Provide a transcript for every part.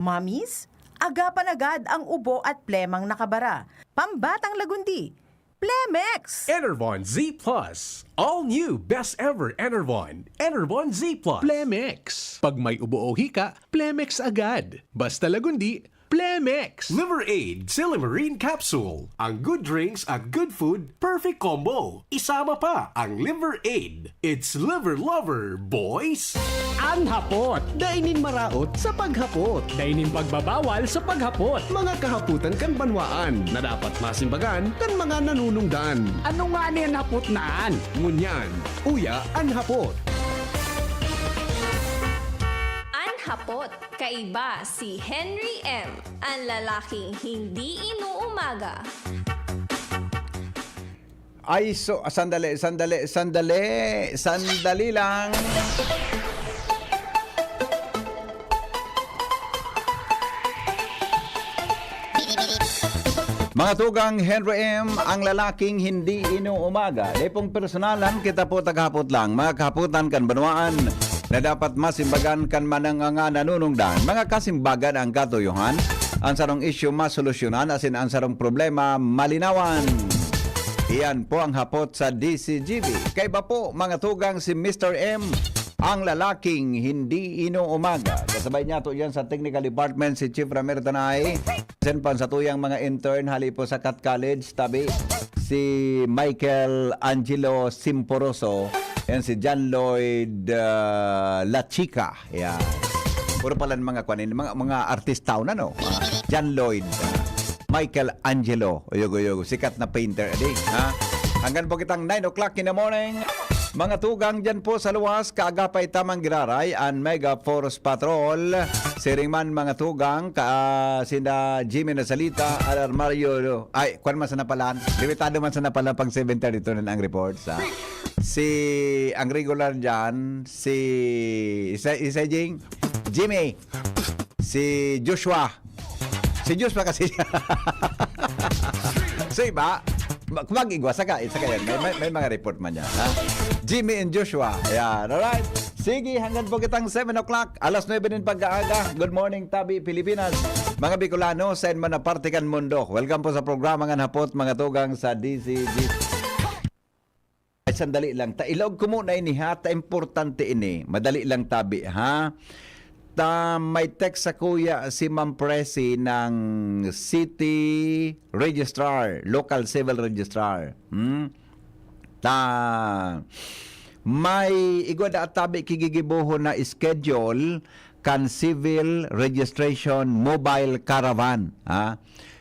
Mamis, agapan agad ang ubo at plemang nakabara. Pambatang lagundi, Plemex! Enervon Z Plus. All new, best ever Enervon. Enervon Z Plus. Plemex. Pag may ubo o hika, Plemex agad. Basta lagundi, Plemex. Liver Aid Silimarine Capsule. Ang good drinks at good food, perfect combo. Isama pa ang Liver Aid. It's liver lover, boys. Ang hapot, dainin maraot sa paghapot. Dainin pagbabawal sa paghapot. Mga kahaputan kan banwaan na dapat masimbagan kan mga nanunungdan. Ano nga niyan hapot naan? Ngunyan, uya ang hapot. Hapot, kaiba si Henry M., ang lalaking hindi inuumaga. Ay, so, sandali lang. Mga tugang Henry M., ang lalaking hindi inuumaga. Lepong personalan, kita po taghapot lang. Mga kahaputan kan banwaan na dapat masimbagan kan mananganga nanunungdan. Mga kasimbagan ang katuyuhan, ang sarong isyu masolusyonan, asin ang sarong problema malinawan. Iyan po ang hapot sa DCGB. Kaiba po mga tugang si Mr. M., ang lalaking hindi inuumaga. Kasabay niya to yan sa Technical Department si Chief Ramir Tanay. Senpan sa tuyang mga intern hali po sa Cat College. Tabi si Michael Angelo Simporoso. Yan si John Lloyd La Chica. Yan. Puro pala mga kwanin, mga artistaw na no. John Lloyd, Michael Angelo, uyog, sikat na painter. Ha? Hanggang po kitang 9 o'clock in the morning. Mga tugang dyan po sa luwas, kaagapay tamang giraray ang Mega Force Patrol. Siring man mga tugang, sina Jimmy Nasalita, Alar Mario, ay, kwan man sa napalan. Limitado man sa napalan pang 7:32 na ang reports. Ha? Si ang regular dyan, si isa Jimmy, si Joshua kasi siya. So iba, mag-igwa, saka yan, may mga report man yan. Ha? Jimmy and Joshua, ayan, alright. Sige, hanggang po kitang 7 o'clock, alas 9 din pagkaaga. Good morning, Tabi, Pilipinas. Mga Bicolano, sa man na partikan mundo. Welcome po sa programa ng hapot, mga tugang sa DCG. Sandali lang. Ilog ko muna ini ha. Importante ini. Madali lang tabi ha. May text sa kuya si Ma'am Presi ng City Registrar, Local Civil Registrar. May igwada at tabi kigigibuho na schedule kan Civil Registration Mobile Caravan. Ha?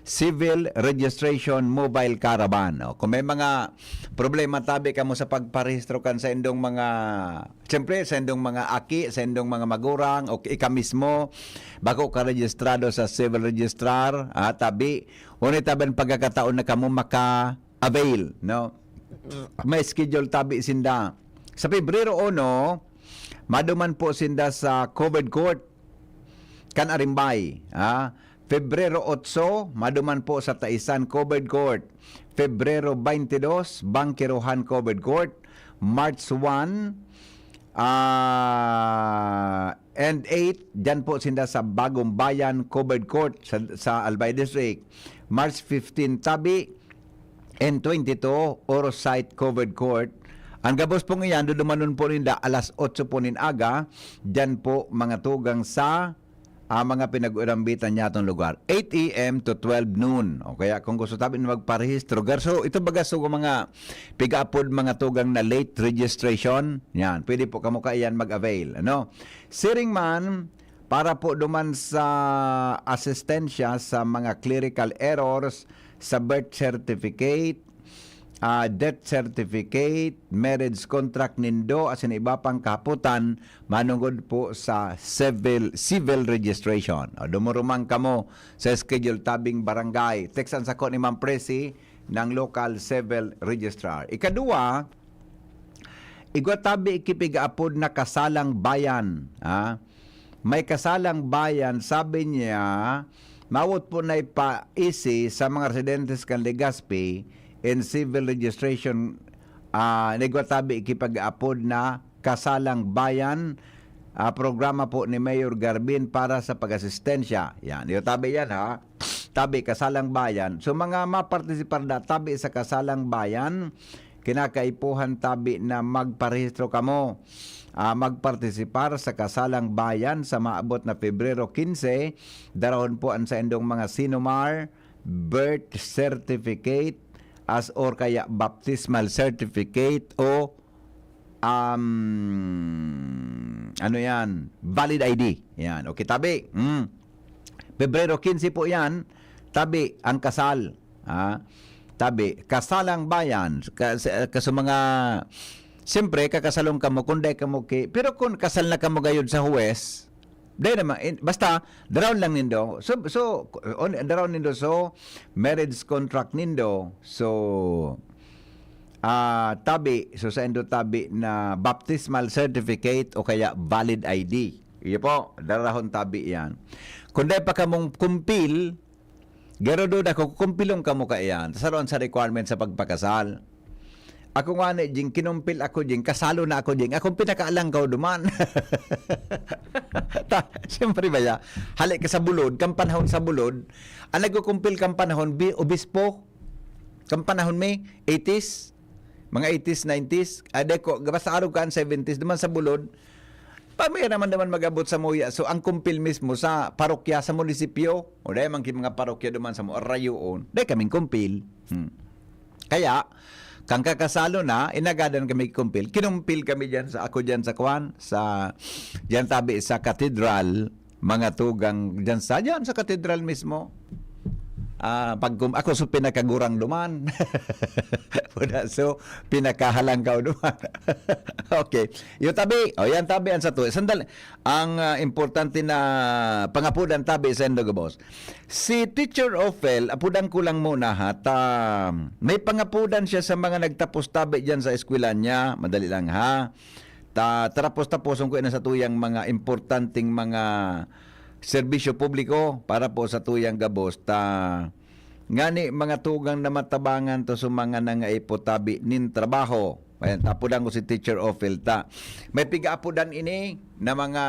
Civil Registration Mobile Caravan. O, kung may mga problema tabi ka mo sa pagparehistro kan sa indong mga, siyempre sa indong mga aki, sa indong mga magurang, o ika mismo, bako ka registrado sa Civil Registrar, tabi, unit tabi pagkakataon na kamo maka-avail. No? May schedule tabi sinda. Sa Pebrero 1, maduman po sinda sa Covered Court, kan Arimbay. Pebrero 8, maduman po sa Taisan Covered Court. Pebrero 22, Bangkirohan Covered Court. March 1 and 8, dyan po sinda sa Bagong Bayan Covered Court sa Albay District. March 15, Tabi. And 22, Orosite Covered Court. Ang gabos pong iyan, dudumanon po ninda alas 8 po aga. Dyan po mga tugang sa mga pinag-urambitan niya itong lugar. 8 a.m. to 12 noon. O kaya kung gusto tabi na magparehistro. So ito baga so mga piga-upod mga tugang na late registration. Yan, pwede po kamo kaiyan mag-avail. Ano? Siring man, para po duman sa asistensya sa mga clerical errors sa birth certificate, death certificate, marriage contract nindo, asin iba pang kaputan, manungod po sa civil registration. O, dumurumang kamo sa schedule tabing barangay. Textan sa ko ni Ma'am Presi ng local civil registrar. Ikadua, igwatabi ikipigaapod na kasalang bayan. May kasalang bayan, sabi niya, mawot po na ipaisi sa mga residentes kan Legazpi in civil registration negwatabi ikipag-apod na kasalang bayan programa po ni Mayor Garbin para sa pag-asistensya. Yan, yung tabi yan ha. Tabi, Kasalang Bayan. So mga mapartisipar na tabi sa Kasalang Bayan, kinakaipuhan tabi na magparehistro kamo. Magpartisipar sa Kasalang Bayan sa maabot na Pebrero 15. Darahon po ang sa indong mga sinumar, birth certificate, as or kaya baptismal certificate o ano yan, valid ID. Yan, okay, tabi. Pebrero 15 po yan, tabi ang kasal. Tabi, Kasalang Bayan, kasi mga, siyempre, kakasalong kamo, kung di kamo pero kung kasal na kamo gayon sa huwes, di naman, basta, darawon lang nindo. So, darawon nindo, so, marriage contract nindo, so, tabi, so sa indo tabi na baptismal certificate o kaya valid ID. Iyo po, darahon tabi yan. Kung di pa kamong kumpil, garo doon ako, kumpilong kamo ka yan. Saroon sa requirement sa pagpakasal. Ako nga na, jing, kinumpil ako, jing, kasalo na ako, jing, akong pinakaalang ka duman. Siyempre ba ya? Halik ka sa bulod, kang panahon sa bulod, ang nagkukumpil kang panahon, obispo, kang panahon may, 80s, mga 80s, 90s, adeko, basta araw ka 70s, duman sa bulod, may naman magabot sa muya. So, ang kumpil mismo sa parokya, sa munisipyo, o dahil mga parokya duman sa rayoon, dahil kaming kumpil. Kaya, kang kakasalo na, inagadan kami kumpil. Kinumpil kami dyan sa, ako dyan sa Kwan, dyan tabi sa katedral, mga tugang dyan sa katedral mismo. Ako so pinakagurang duman. So, pinakahalang ka duman. Okay. Yung tabi, yan tabi ang sa to. Sandali. Ang importante na pangapudan tabi sa Endo Boss. Si Teacher Ophel, apudan ko lang muna ha, may pangapudan siya sa mga nagtapos tabi dyan sa eskwela niya. Madali lang ha. Tapos-taposon ko na sa tuyang mga importanteng mga serbisyo publiko para po sa tuyang gabos ngani mga tugang na matabangan to sa mga nangaipotabi nin trabaho. Ayan, tapudan ko si Teacher Ophel may piga-apudan ini na mga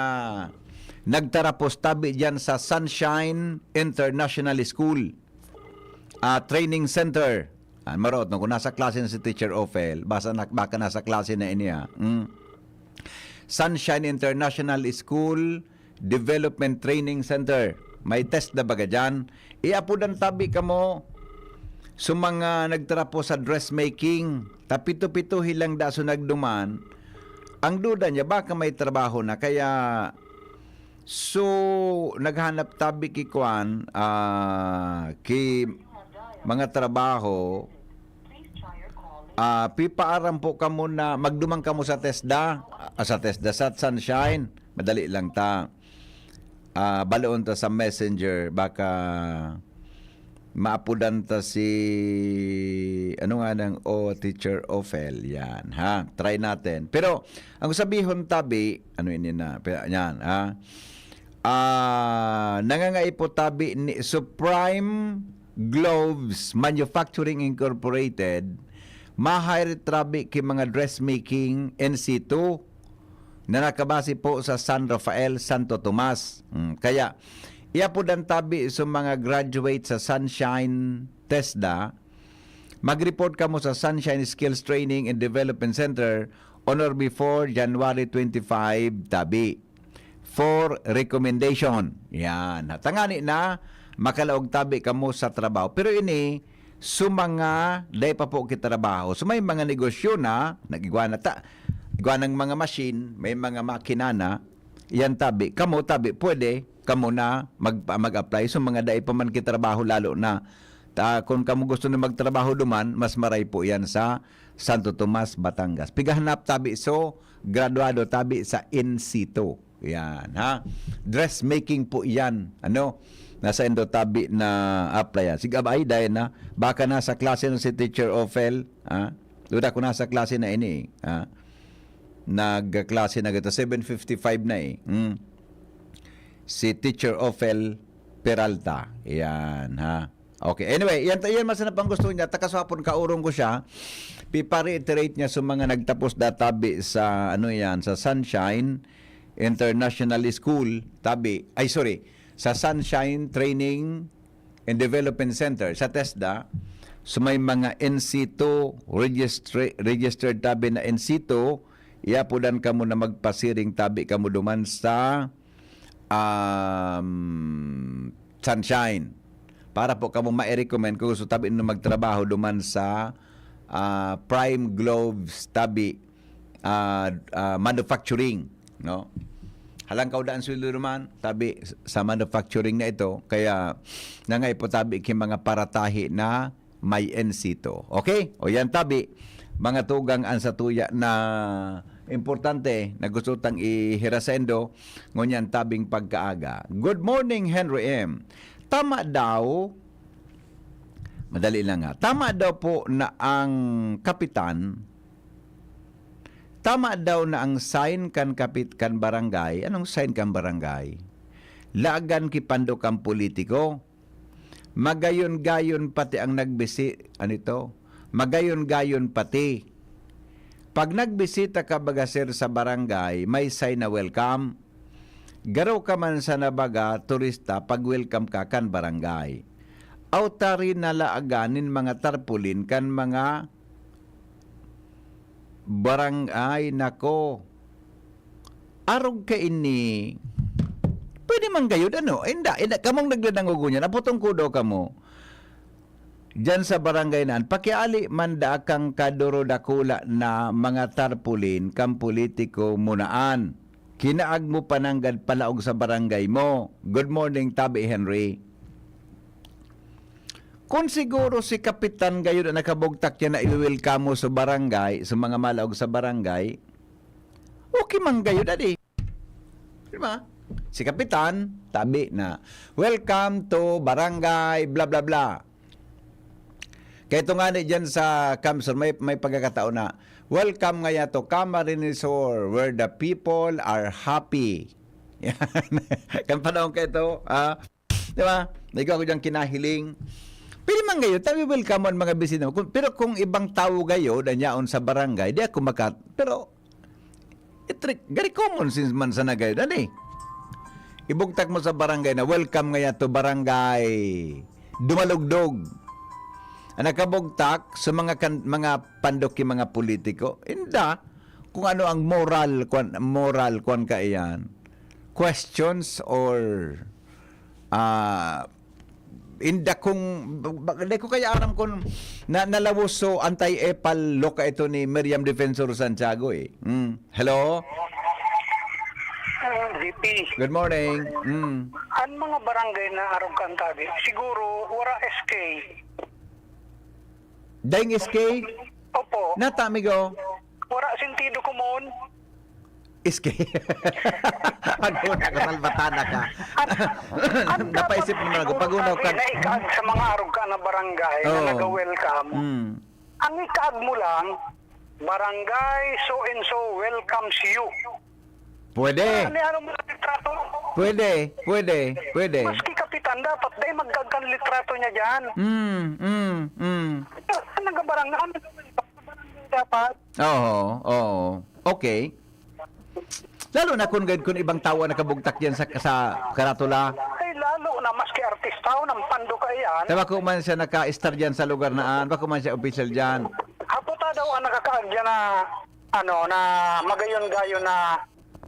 nagtarapos tabi dyan sa Sunshine International School Training Center. Marot, kung nasa klase na si Teacher Ophel, baka nasa klase na iniya. Sunshine International School Development Training Center. May test na baga dyan. Iapudan tabi ka mo sa mga nagtrapo sa dressmaking. Tapito-pito hilang daso nagduman. Ang duda niya, baka may trabaho na. Kaya, so, naghanap tabi ki Kwan, ki mga trabaho, pipaaram po ka mo na magdumang ka mo sa TESDA, sa Sunshine. Madali lang baloon ta sa messenger, baka maapudan ta si Teacher Ophel, yan ha, try natin. Pero ang sabihon tabi, yan ha, nangangaipo tabi ni Supreme Gloves Manufacturing Incorporated, ma-hire tabi ki mga dressmaking NC2 na nakabase po sa San Rafael, Santo Tomas. Kaya, iapudan tabi sa mga graduate sa Sunshine TESDA, mag-report ka mo sa Sunshine Skills Training and Development Center on or before January 25 tabi. For recommendation. Yan. Tangani na, makalaog tabi ka mo sa trabaho. Pero ini, mga day pa po kitrabaho. So may mga negosyo na, nag-igwa ng mga machine, may mga makina na, yan tabi. Kamo tabi, pwede, kamo na mag-apply. So mga daay pa man kitrabaho lalo na. Kung kamo gusto na magtrabaho duman, mas maray po yan sa Santo Tomas, Batangas. Pigahanap tabi, so graduado tabi sa NC2. Yan, ha? Dressmaking po yan. Nasa endo tabi na apply yan. Sige, abay, dahil na, baka nasa klase ng si Teacher Ophel, ha? Duda ko nasa klase na ini, ha? Nagklase na gito 7:55 na si Teacher Ophel Peralta. Yan ha. Okay. Anyway, yan masana pang gusto niya. Takaswapon kaurong ko siya. Pipa-reiterate niya sa mga nagtapos databi sa sa Sunshine International School, sa Sunshine Training and Development Center, sa TESDA, so may mga NC2, registered tabi na NC2, iapudan ka mo na magpasiring tabi ka mo duman sa Sunshine. Para po ka mo ma-recommend kung gusto tabi na magtrabaho duman sa Prime Gloves tabi manufacturing, no? Halang kaudaan sweldo naman tabi sa manufacturing na ito, kaya nangay po tabi kay mga paratahi na may NC2. Okay? O yan tabi, mga tugang ang sa tuya na importante na gusto tang ihirasendo ngunyan tabing pagkaaga. Good morning, Henry M. Tama daw, madali lang nga, tama daw po na ang kapitan, tama daw na ang sign kan kapit kan barangay. Anong sign kan barangay? Lagan kipando kan politiko. Magayon-gayon pati ang nagbisi. Ano ito? Magayon-gayon pati. Pag nagbisita ka bagasir sa barangay, may sign na welcome. Garaw ka man sa nabaga, turista, pag welcome ka kan barangay. Autari na laaganin mga tarpulin kan mga barangay, nako. Arog ka ini. Pwede man gayud ano? Inda kamong naglanangugo niya. Naputong kudo kamo. Diyan sa barangay nan, pakiali man da kang kaduro dakula na mga tarpulin kam politiko munaan. Kinaag mo pananggad palaog sa barangay mo. Good morning, Tabi Henry. Kung siguro si Kapitan gayon na nakabugtak niya na i-welcome mo sa barangay, sa mga malaog sa barangay, okay man gayon adi. Diba? Si Kapitan, tabi na, welcome to barangay, bla bla bla. Kaya ito nga dyan sa Kamsur, may pagkakataon na, welcome nga to Camarines Resort, where the people are happy. Kan panahon kayo ito, diba? Ikaw ako dyan kinahiling. Pili man gayo, tabi welcome ang mga bisita mo. Pero kung ibang tao gayo, danyaon sa barangay, di ako pero, gari common since man sa nagayo, dali. Ibugtak mo sa barangay na, welcome nga to barangay, Dumalugdog. Ang nakabugtak sa mga pandoki, mga politiko, inda, kung ano ang moral kwan ka iyan. Questions or, inda kung hindi ko kaya aram kung nalawos so anti-epal loka ito ni Miriam Defensor Santiago eh. Hello? VP. Good morning. Ang mga barangay na arog kantabi, siguro wala SK. Daing SK? Opo. Natamigo? Wala sentido kumon. SK? Pag-una ka, salbatana ka. Napaisip naman ako. Pag-una ka. Na ikaag sa mga arog ka na barangay na nag-welcome. Ang ikaag mo lang, barangay so-and-so welcomes you. Pwede. Ano mo na litrato? Pwede. Maski kapitan, dapat dahil magkagan litrato niya dyan. Ano nga barangay? Dapat? Oo. Okay. Lalo na kung ibang tao nakabugtak yan sa karatula. Ay, lalo na maski artista o ng pando ka yan. Tama ko man siya naka-star dyan sa lugar naan. Bako man siya official dyan. Haputa daw ang nakakaagya na na magayon-gayon na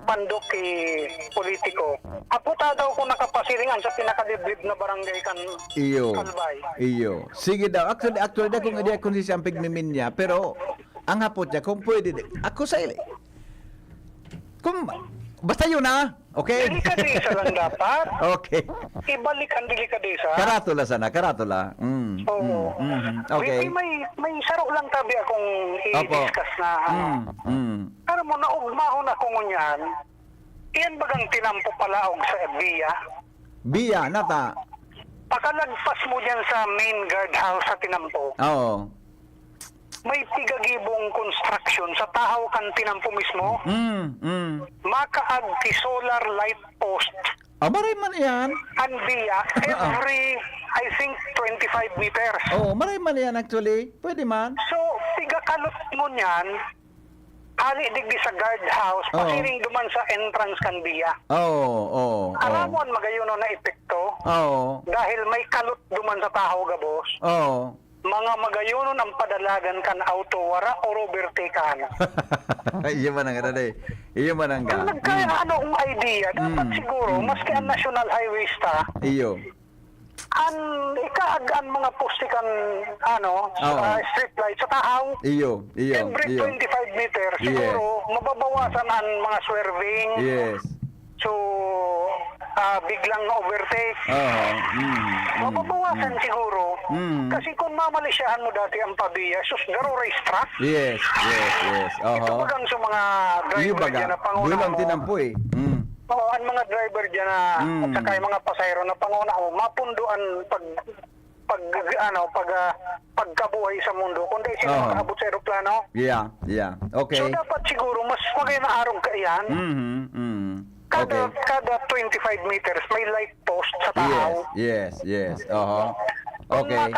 pandoki politiko. Haputa daw kung nakapasiringan sa pinakadiblib na barangay kan Kalbay. Iyo. Sige daw. Actually kung hindi ako si Sampig Mimin niya, pero ang hapot niya, kung pwede, ako sa ili. Basta yun na. Okay? Delikadesa lang dapat. Okay. Ibalik ang delikadesa. Karatula sana, karatula. Oo. Okay. May saro lang tabi akong i-discuss na. Pero mo, naugmahon ako ngunyan, iyan bagang tinampo palaog sa Biya? Biya, nata. Pakalagpas mo dyan sa main guardhouse sa tinampo. Oo. May tigagibong construction sa tahaw kan tinampo mismo. Makaag ti solar light post. Maray man yan. And Biya, every, I think, 25 meters. Maray man yan actually. Pwede man. So, tigakalot mo niyan, ali digdi sa guardhouse, Oo. pasiring duman sa entrance kanbiya. Oo. Aramon magayuno na epekto Oo. dahil may kalot duman sa tahaw gabos. Oo. Mga magayunon ang padalagan kan autowara o robertikan. Iyo man ang ano eh. Iyo man ang Kung nagkaya ano ang idea, dapat siguro, maski ang national highways ta, Iyo. an ikaagan mga pustikan street light sa tahaw. Iyo. Every 25 meters, Yes. siguro, mababawasan ang mga swerving. Yes. So, biglang overtake. Oo. Mababawasan siguro. Kasi kung mamalisyahan mo dati ang pabiya, sus, garo racetrack. Yes. Ito Oo. bagang sa mga Iyo driver dyan baga. na panguna Dulang mo. tinampo eh. Oo, ang mga driver dyan na, at saka yung mga pasayro na panguna mo, mapunduan pagkabuhay sa mundo. Kundi sila Oo. makaabot sa aeroplano. Yeah. Okay. So, dapat siguro, mas magay na arong ka yan. Okay. Kada 25 meters, may light post sa tahaw. Yes. Oo. Kung Okay.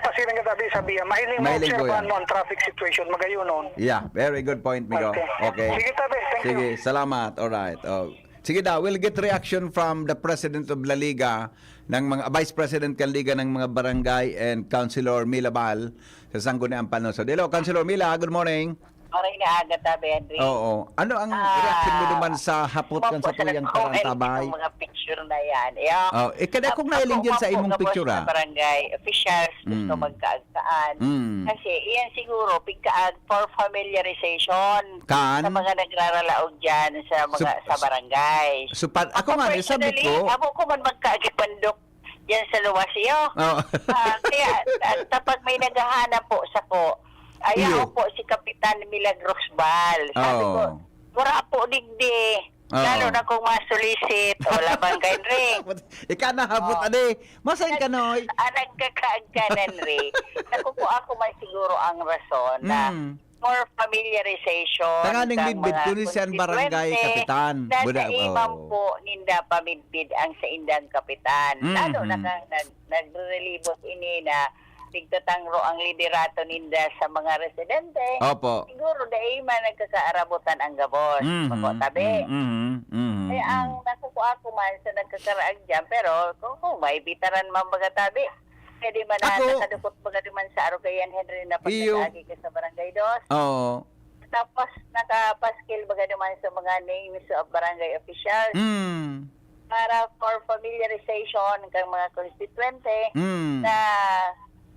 pasiring ka tabi sabihan, mahiling mo Mahiling ko obserbahan yan. mo ang traffic situation, magayunon. Yeah, very good point, Migo. Okay. Sige tabi, thank Sige, you. salamat. Alright. Oh. Sige daw, we'll get reaction from the President of La Liga, ng mga Vice President ng Liga ng mga Barangay and Councilor Mila Bal sa Sangguniang Panoso. Hello, Councilor Mila, good morning. Okay na agad tabi, Henry. Oo. Ano ang reaction mo naman sa hapot kan sa tuyang tarantabay? Yung mga picture na yan. Yung, Oh, kada kung nailing dyan sa imong picture, Sa barangay officials, gusto Mm. magkaagtaan. Mm. Kasi iyan siguro, pigkaag for familiarization Kan? sa mga nagraralaog dyan sa sa barangay. So, ako nga, sabi Personally, ko, ako ko man magkaagipandok yan sa luwas iyo. Oh. Kaya, tapag may naghahanap po sa ko, ayaw Iyo. po si Kapitan Milagros Bal. Sabi ko, Oh. wala po digdi. Oo. Lalo na kung masulisit, wala bang ring. ika na habot, ade. Masayin ka, Noy. Nagkakaagkanan rin. Nakupo ako man siguro ang rason na more familiarization. Tanganing ng midbid mga ko ni siyang barangay konstituente kapitan. Na Buda- sa imam oh. po ninda pamidbid ang sa indang kapitan. Lalo na nagre-relibot ini na tigtatangro ang liderato ninda sa mga residente. Opo. Siguro dahil man nagkakaarabutan ang gabos. Opo, tabi. Kaya ang nakukuha ko man sa nagkakaraag dyan, pero kung may bitaran man baga tabi, pwede man na Ako- nakadukot baga naman sa Arugayan Henry na Iyo. pagkakagi ka sa Barangay Dos. Oo. Tapos nakapaskil baga naman sa mga names of barangay officials para for familiarization ng mga konstituente na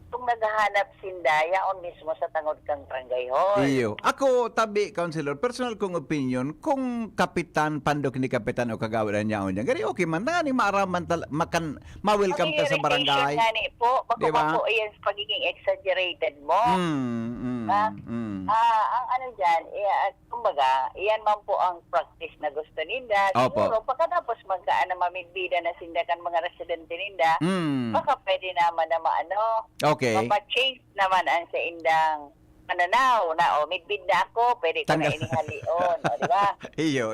kung naghahanap sinda, yaon mismo sa tangod kang barangay hall. Iyo. Ako, tabi, Councilor, personal kong opinion, kung kapitan, pandok ni kapitan o kagawalan niya niya, gari okay man, nga ni maaraman, ma-welcome ka sa barangay. Nga ni po, bako Diba? po iyan sa pagiging exaggerated mo. Ang ano dyan, kumbaga, iyan man po ang practice na gusto ninda. Opo. Siguro, pagkatapos magkaan na mamidbida na sindakan mga residente ninda, baka pwede naman na maano, Okay. mapa-change naman ang sa indang pananaw na, midbid na ako, pwede ko na Tanggal- inihalion, di ba? Iyo.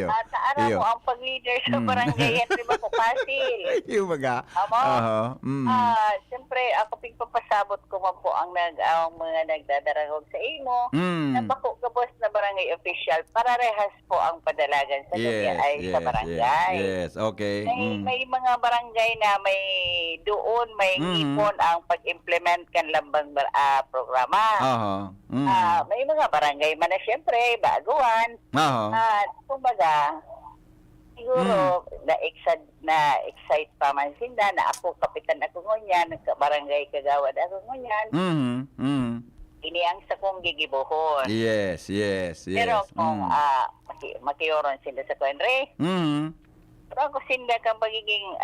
At ano mo, ang pag-leader sa barangay, Henry Makupasil. Iyo baga. Amo? Oho. Siyempre, ako pigpapasabot ko man po ang mga nagdadaragog sa imo. Na bako kabos na barangay official para rehas po ang padalagan sa gabi ay sa barangay. Yes, okay. May mga barangay na may doon may ipon ang pag-implement kan lambang programa. Oho. May mga barangay man na siyempre baguan. Oho. Kumbaga, siguro na-excite pa man sinda na ako kapitan ako ngunyan, barangay kagawad ako ngunyan. Ini ang sa kong gigibuhon. Yes. Pero kung makiyoron sinda sa Kuenre, pero ako sinda kang pagiging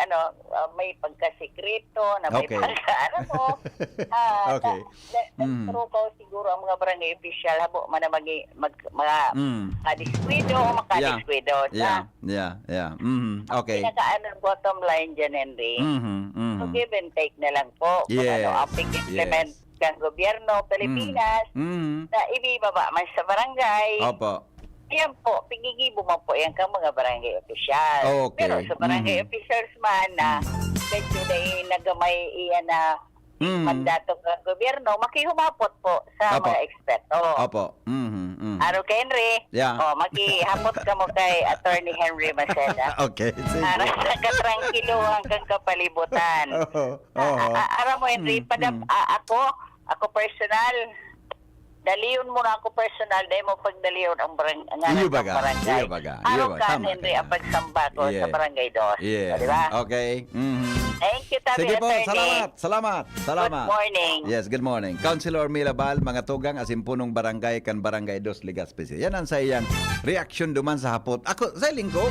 may pagkasikreto na may Okay. pagka mo. Okay. Pero ko siguro ang mga barangay official habo man na makadiskwento o makadiskwento. Yeah. Okay. Bottom line dyan, Henry. So give and take na lang po. Kung Yes. ang implement ng gobyerno Pilipinas na ibibaba man sa barangay. Opo. Yan po, pigigibo man po yan kang mga barangay official. Okay. Pero sa barangay officials man na medyo na nagamay iyan na mandato ng gobyerno, makihumapot po sa Opo. mga eksperto. Opo. Aro kay Henry. Yeah. Makihapot ka mo kay Attorney Henry Maceda. Okay. Sige. Para sa katrangkiluhan kang kapalibutan. Aram mo, Henry, ako personal, daliyon mo na ako personal, dahil mo pagdaliyon ang Iyo baga. barangay. Iyo baga. Araw ka, Tama Henry, ka. ang pagsamba ko Yeah. sa barangay 2. Yeah. Di ba? Okay. Mhm. Thank you, Tabi Sige po, Attorney. salamat. Good morning. Yes, good morning. Councilor Milabal, mga tugang asimpunong barangay kan barangay 2 Legazpi. Yan ang sayang reaction duman sa hapot. Ako, sa lingko,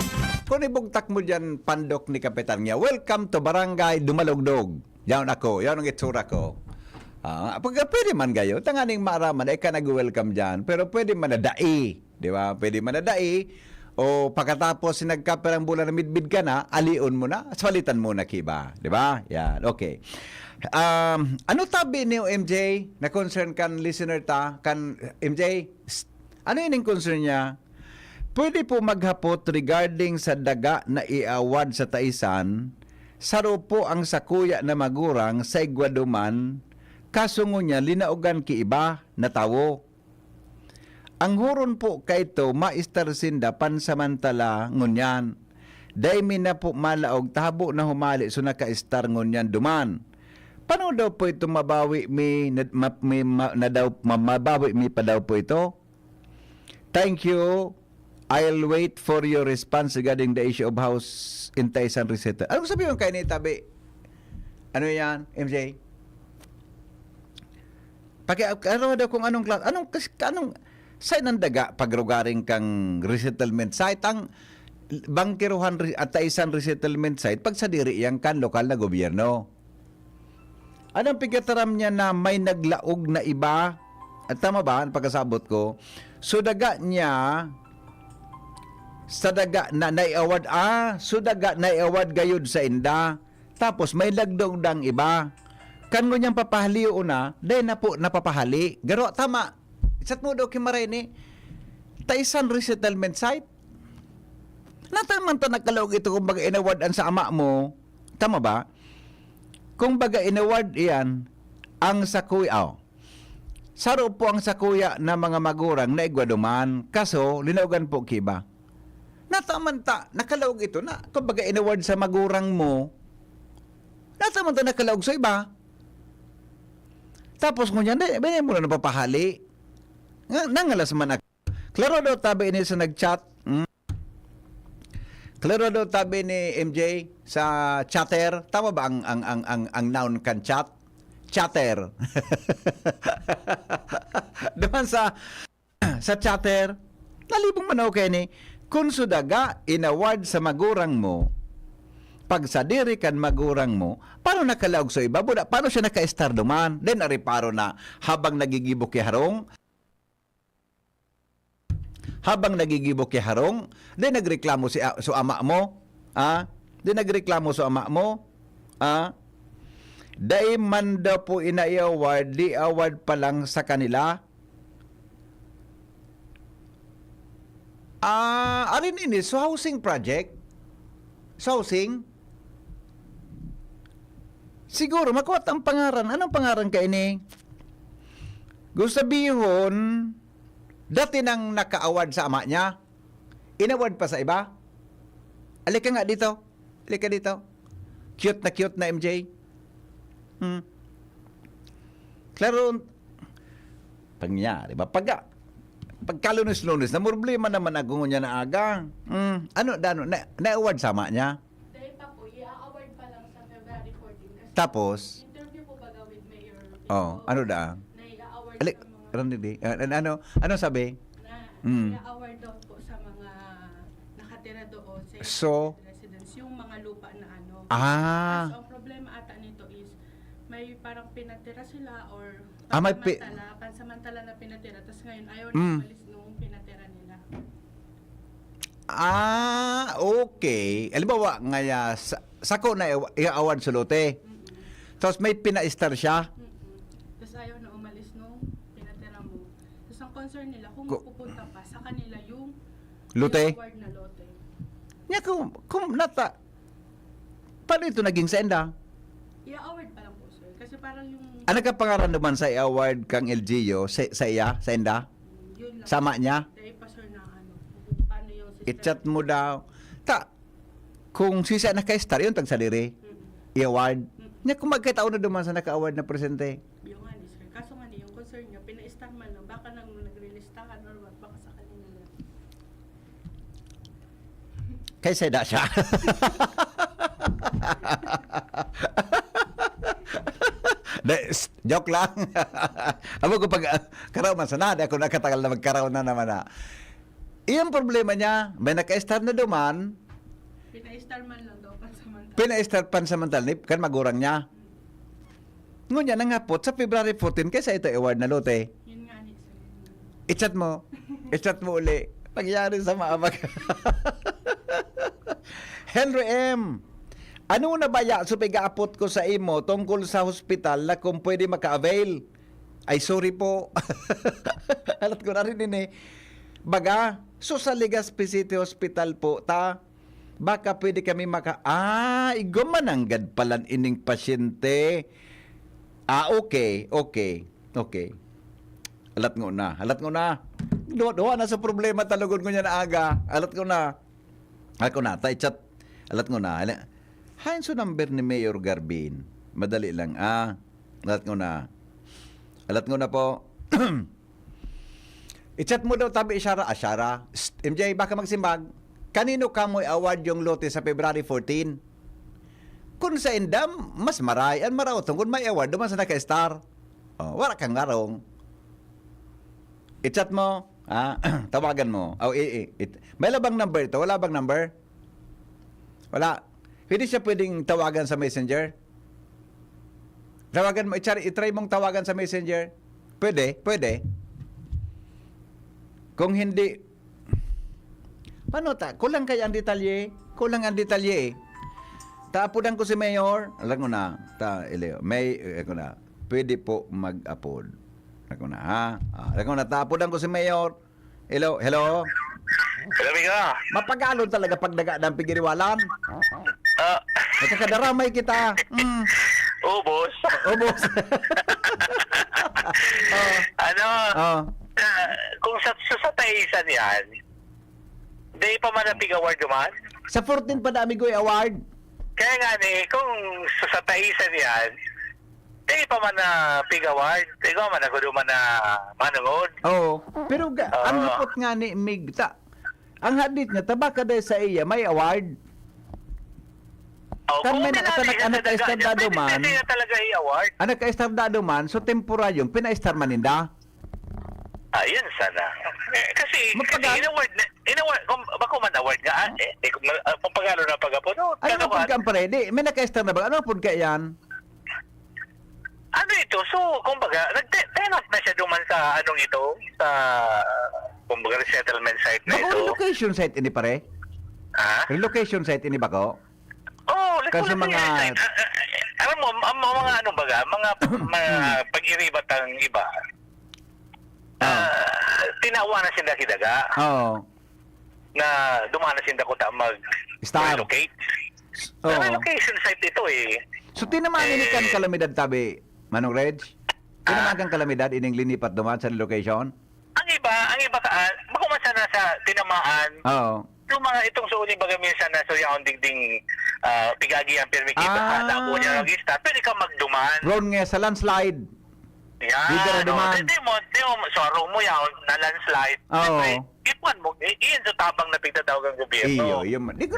kung ibugtak mo dyan pandok ni Kapitan niya, welcome to barangay Dumalugdog. Yan ako, yan ang itsura ko. Pwede man gayo, tanganing maaraman, ay ka nag-welcome dyan, pero pwede man na dai. Di ba? Pwede man na dai. O pagkatapos nagkaperang bulan na midbid ka na, alion mo na, salitan mo na kiba. Di ba? Yan, okay. Ano tabi niyo, MJ, na concern kan listener ta? Kan, MJ, ano yun yung concern niya? Pwede po maghapot regarding sa daga na iawad sa taisan, saro po ang sakuya na magurang sa igwaduman, kasungo niya linaugan ki iba na tawo. Ang huron po kay ito, maistar sinda pansamantala ngunyan. Day na po malaog, tabo na humali, so naka-star ngunyan duman. Paano daw po ito mabawi mabawi mi pa daw po ito? Thank you. I'll wait for your response regarding the issue of house in Taisan Resettle. Ano sabi yung kay ni Tabi? Ano yan, MJ? Ano daw kung anong saan ang daga pagrugaring kang resettlement site ang bangkiruhan at Taisan resettlement site pag sa diri yang kan lokal na gobyerno. Anong pigataram niya na may naglaog na iba? At tama ba ang pagkasabot ko? So daga niya sa daga na naiawad so daga naiawad gayud sa inda. Tapos may lagdog dang iba. Kan mo niyang papahali una, dahil na po napapahali. Garo, tama. Isat mo daw kimaray ni Taisan resettlement site. Nataman to nagkalawag ito kung baga inaward sa ama mo. Tama ba? Kung baga inaward iyan, ang sakuya, saro po ang sakuya na mga magurang na igwaduman, kaso linawgan po kiba. Nataman ta, nakalawag ito na, kung baga inaward sa magurang mo, nataman ta nakalawag sa iba. Tapos kung yan, binay mo na napapahali. Nangalas man ako. Klaro daw tabi ni sa nag-chat. Klaro daw tabi ni MJ sa chatter. Tama ba ang noun kan chat? Chatter. Diman sa chatter, nalibong man okay ni, kung sudaga inaward sa magurang mo, pag sa diri kan magurang mo, paano nakalaog sa iba? Paano siya naka-star duman? Then ariparo na habang nagigibok kay harong, then nagreklamo so ama mo, then nagreklamo so ama mo, dahil man daw po ina-award, di award pa lang sa kanila. Alin ini? So housing project? So housing? Siguro, makuha ang pangaran. Anong pangaran ka ini? Gusto sabihin, dati nang naka-award sa ama niya, inaward pa sa iba? Alika nga dito. Alika dito. Cute na MJ. Klaro, pangyari ba? Pagkalunis-lunis, na problema naman ako niya na aga. Na-award sa ama niya? Dahil pa po, i-award pa lang sa February 14. Kasi Tapos? interview po baga with Mayor. Ano da? Na i-award Ali, sa mga... ano sabi? Na i-award daw po sa mga nakatira doon sa So? residence, yung mga lupa na ano. Ah. So, ang problema ata nito is, may parang pinatira sila or may pansamantala na pinatira. Tapos ngayon, ayaw na umalis nung pinatira nila. Okay. Halimbawa, nga sako na i-award sa lote. Tapos may pina-star siya. Tapos ayaw na umalis nung pinatira mo. Tapos ang concern nila, kung mapupunta pa sa kanila yung Lote? award na lote. Nya kung nata, paano ito naging senda? I-award pa lang po, sir. Kasi parang yung... Ano ka pangaran naman sa i-award kang LGU sa iya, sa enda? Yun lang. Sama niya? Dahil pa sir na ano, kung paano yung system. I-chat mo daw. Kung sisa naka-star, yun tagsaliri. I-award. Nya kung magkataon na duman sa naka-award na presente. Yung nga ni sir. Kaso nga ni, yung concern niya, pina-star man lang. Baka nang nag-relistahan or what, baka sa kanila lang. Kaysa da siya. Joke lang. Amo ko pag karaw man sana, ako nakatagal na magkaraw na naman na. Iyon problema niya, may naka-star na duman, Pina-star man lang daw pansamantala. pina-star pansamantal ni kan magurang niya. Ngunya nangapot sa February 14 kaysa ito award na lote. Yun nga ni sir. I-chat mo. I-chat mo uli. Nangyari sa maabag. Henry M. Ano na baya so pigaapot ko sa imo tungkol sa hospital na kung pwede maka-avail? Ay sorry po. Alat ko na rin din eh. Baga, so sa Legazpi City Hospital po, baka pwede kami igumananggad palan ining pasyente. Okay. Alat ngo na. Duwa na sa problema talagon ko niya na aga. Alat ko na. Chat. Alat ngo na. Hain so number ni Mayor Garbin. Madali lang. Alat ngo na po. I-chat mo daw tabi Asyara. MJ, baka magsimbag. Kanino kamoy award yung lote sa February 14? Kung sa indam, mas marayan maraw tungkol may award duman sa naka-star. Wala kang ngarong. I-chat mo. Tawagan mo. May labang number ito? Wala bang number? Wala. Hindi siya pwedeng tawagan sa messenger? Tawagan mo. I-try mong tawagan sa messenger. Pwede. Kung hindi, paano kulang kaya ang detalye? Kulang ang detalye eh. Taapodan ko si Mayor. Alam ko na. Pwede po mag-apod. Alam ko na, ha? Alam ko na, taapodan ko si Mayor. Hello? Hello, Mika. Mapagalon talaga pag daga ng pigiriwalan. Nakakadaramay kita. Boss. Boss. Kung sa Taisan yan, di pa man ang award duman? Sa 14 pa dami ko award. Kaya nga kung sa Taisan yan, di pa man na award. Di ko man ako duman na manungod. Pero ang hapot nga ni Migta, ang hadit niya, tabaka dahil sa iya, may award. Kan may anak ka-star na duman. Pwede na talaga i-award. Anak ka-star na duman, so temporaryong, pina-star maninda. Ayun sana. Kasi in-award, kung bako man award nga, kung pagalo na pag-apo, Ano na pud ka pare? Di, may naka-star na ba? Ano pud ka yan? Ano ito? So, kumbaga, nag-tenant na siya duman sa anong ito? Sa, kumbaga, resettlement site na Bako ito. relocation site ini pare? Relocation site ini bako? Kasi mga... alam mo, mga anong baga, mga pag-iribat ang iba, tinawa na sila kidaga. Na dumaan na sila kuta mag-relocate. Relocation site ito eh. So, tinamanin ni kan kalamidad tabi, Manong Reg? Tinamagan kalamidad ining linipat duman sa relocation? Ang iba makumansa na sa tinamaan. Yung mga itong suuling baga minsan na yung dingding pigagi ang permikita na po niya nag-start, pwede ka magduman. Ron nga sa landslide. Yan. Hindi mo, sorrow mo yan na landslide. Ipuan mo, iyan sa tabang na pigtatawag ang gobyerno. Iyo, di ko,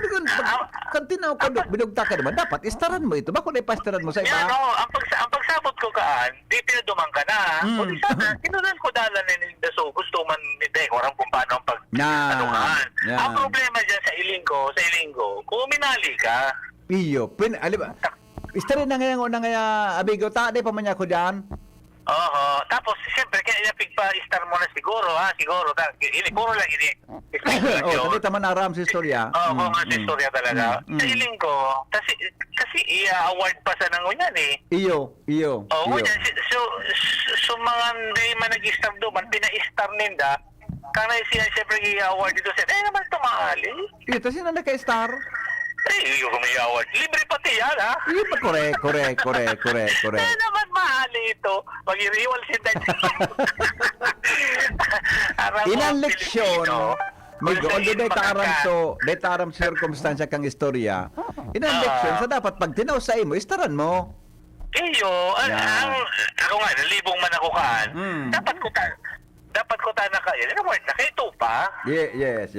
kan tinaw ka, binugta ka naman, dapat istaran mo ito. Bakit ipastaran mo sa iba? Yan, ang pagsabot ko kaan, di pinaduman ka na. O di sana, kinunan ko dalan na so, gusto man, hindi, orang kung paano ang pag-anukaan. Ang problema dyan sa Ilinggo, kung minali ka. Iyo, istarin na ngayon amigo, di pa man niya ko dyan. Tapos, siyempre, kaya pigpa-star mo na siguro. Puro lang ini. Sabi taman aram sa istorya. Kung sa istorya talaga. Sa Ilinggo, kasi i-award pa sa nangunyan eh. Iyo. So, mga hindi man nag-star doon, pina-star ninda, kang siya siyempre i-award dito siya, naman tumahali. Iyo, tapos yun na naka-star. Yung award. Libre pati yan, ha? Iyo ba? Correct. Naman mahali ito. Pag-iriwal si Dad. Parang Inang mga leksyon, Pilipino, may kung although saan daytaram circumstansya kang istorya, inang leksyon sa dapat pag tinaw sa imo, istaran mo. Iyo, ako nga, nalibong man ako kaan. Dapat ko ta naka, nakito pa. Yes.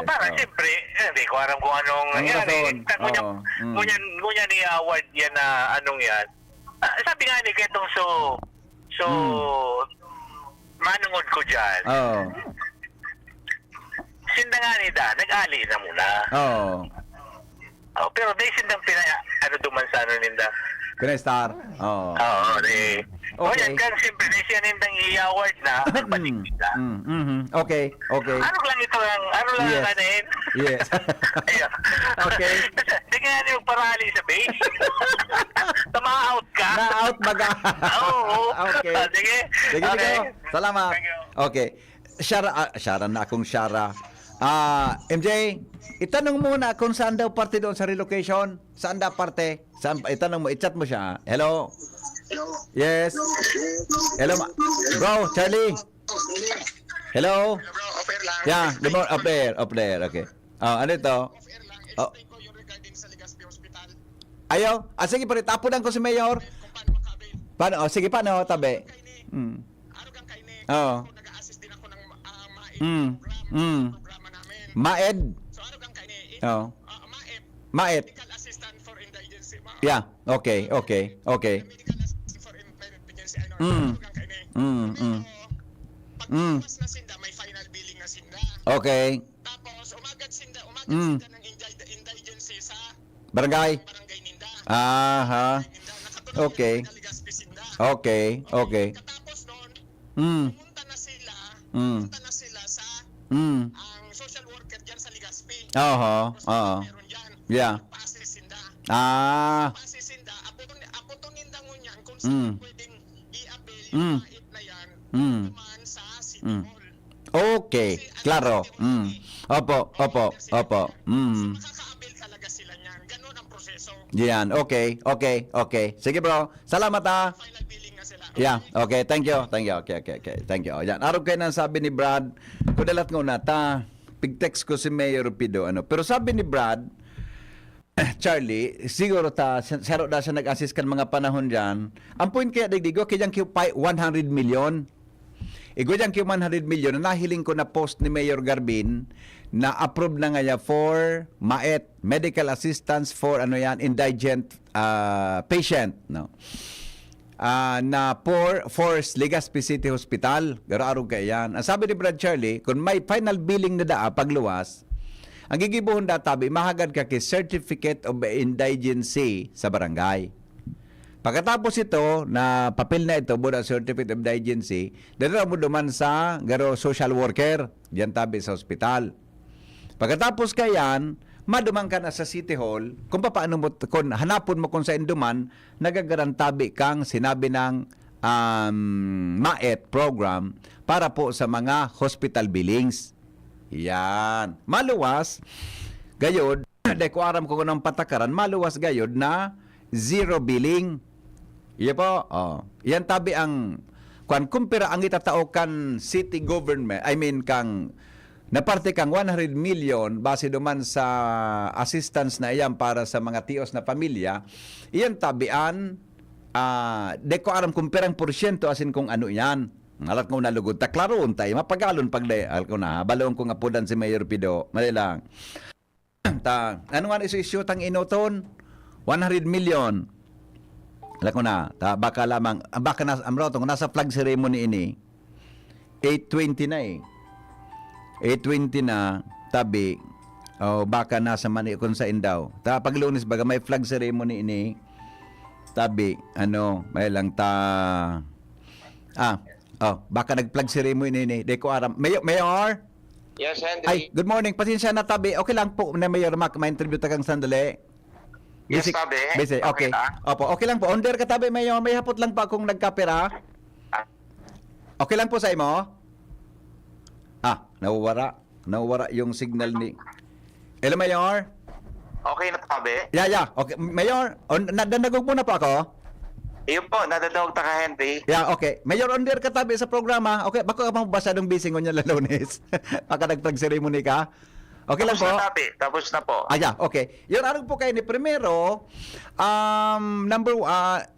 Para siyempre, hindi ko alam kung anong Ang nangyari. rason. Ngunya ni award yan na anong yan. Sabi nga ni Ketong manungod ko dyan. Oh. Sinda nga ni Da, nag-ali na muna. Oh. Pero dahil sindang duman sa ano ninda. Pinay-star. Oh. Oo, eh. Okay. Yan kan, siyempre, dahil siya nindang i-award na, balik nila. Okay. Ano lang ito lang, Yes. ang kanin? Yes. Ayun. Okay. Hindi nga niyo parali sa base. Tama-out ka. Na-out baga. Oo. Okay. Sige. Sige. Salamat. Thank you. Okay. Shara na akong Shara. MJ, itanong muna kung saan daw parte doon sa relocation. Saan daw parte? Itanong mo, i-chat mo siya. Hello? Yes. Hello, bro, Charlie. Hello? Yeah, good morning. Up there. Okay. Ano ito? Ayaw? Sige, pare, tapunan ko si Mayor. Paano? Sige, paano? Tabi. Oo. Maed. Oh. Maed. Yeah, okay. Okay. Barangay. Aha. Okay. Oo. Yeah. Okay, klaro. Opo. Yan, okay. Sige bro, salamat Yeah, okay, thank you. Okay. Thank you. Yan, araw kayo nang sabi ni Brad, kudalat ko na pig-text ko si Mayor Pido, Pero sabi ni Brad, Charlie, siguro saro da siya nag-assist kan mga panahon dyan. Ang point kaya digdigo, kaya 100 million. Igo dyan 100 million na nahiling ko na post ni Mayor Garbin na approve na nga for MAET, medical assistance for indigent patient, na for Legazpi City Hospital. Garo-aro kaya yan. Ang sabi ni Brad Charlie, kung may final billing na pagluwas, ang gigibuhon databi, mahagad ka kay Certificate of Indigency sa barangay. Pagkatapos ito, na papel na ito, buda Certificate of Indigency, dito mo duman sa social worker, diyan tabi sa hospital. Pagkatapos kayan, madumang ka na sa City Hall, kung paano mo, kung hanapon mo kung sa induman, nagagarantabi kang sinabi ng MAET program para po sa mga hospital billings. Yan. Maluwas, gayod, dahil ko aram ko ng patakaran, maluwas gayod na zero billing. Iya po, yan tabi ang, kumpira ang itatao kan city government, kang, naparte kang 100 million base duman sa assistance na iyan para sa mga tiyos na pamilya, iyan tabian, de ko aram kumpirang porsyento asin kung ano yan. Alat ko na lugod, taklaroon tayo, mapagalon pagdayal ko na, balong ko nga pudan si Mayor Pido, malilang. Ano nga isu-issue tang inuton? 100 million. Alam ko na, baka na, amro, nasa flag ceremony ini, 8:20 na 8:20 na, tabi, baka nasa mani kung sa indaw. Pag Lunes, baga may flag ceremony ini, tabi, may lang baka nag-flag ceremony ini, de ko aram. Mayor? Yes, Henry. Ay, good morning. Pasensya na tabi. Okay lang po na Mayor Mac, ma-interview tagang sandali. Yes, tabi. Busy. Okay. Opo, okay lang po. Onder ka tabi, Mayor. May hapot lang pa akong nagkapira. Okay lang po sa imo? Nawawara yung signal ni... Hello, Mayor? Okay na tabi. Yeah. Okay. Mayor, nanagog muna po ako. Iyon po, nadadawag ta ka, Henry. Yeah, okay. Mayor Onder katabi sa programa. Okay, bako ka mabasa ng bising niya Lunes. Pagka nagpag-ceremony ka. Okay lang po. Tapos na po. Ah, yeah, okay. Yun, ano po kayo ni primero,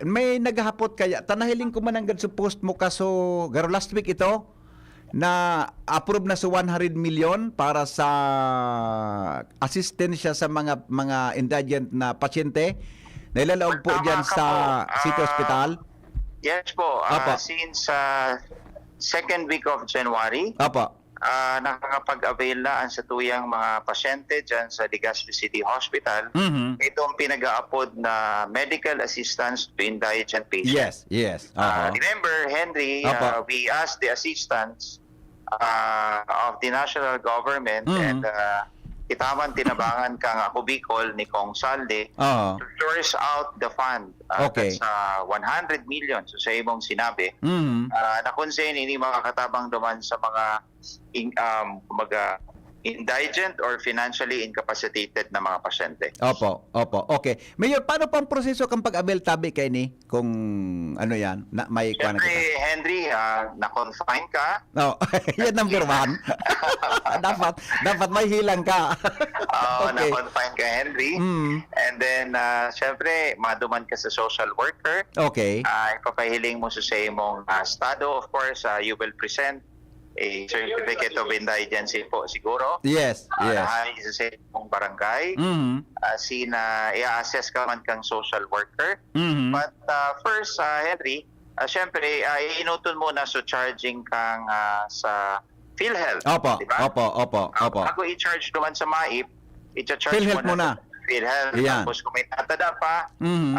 may naghahapot kaya, tanahiling ko man ang supposed mo kaso, garo last week ito, na approve na sa 100 million para sa assistance sa mga indigent na pasyente. Nailalaog po Tama dyan ka sa po. City Hospital. Yes po. Apa. Since second week of January, Apo. nakakapag-avail na ang satuyang mga pasyente dyan sa Legazpi City Hospital. Mhm. Itong pinag-aapod na medical assistance to indigent patients. Yes. Remember, Henry, Apa. we asked the assistance of the national government and itaman tinabangan kang ako Bicol ni Kong Salde Oo. to source out the fund. Okay. That's 100 million. So sa imong sinabi, Mhm. na kung saan ini makakatabang duman sa mga indigent or financially incapacitated na mga pasyente. Opo. Okay. Mayor, paano pang proseso kang pag-avail tabi kay ni? Kung ano yan, na may kuha na Siyempre, kita? Henry, na-confine ka. No, yan number one. dapat may hilang ka. Okay. Na-confine ka, Henry. And then, siyempre, maduman ka sa social worker. Okay. Ipapahiling mo sa imong estado. Of course, you will present a certificate of indigency po siguro. Yes. Nahay sa imong barangay. Mhm. I-assess ka man kang social worker. Mhm. But first, Henry, siyempre, iinutol muna so charging kang sa PhilHealth. Opo. Diba? Opo. Bago i-charge naman sa MAIP, i-charge PhilHealth mo na muna. sa PhilHealth. Yan. Tapos kung may tatada pa, Mhm.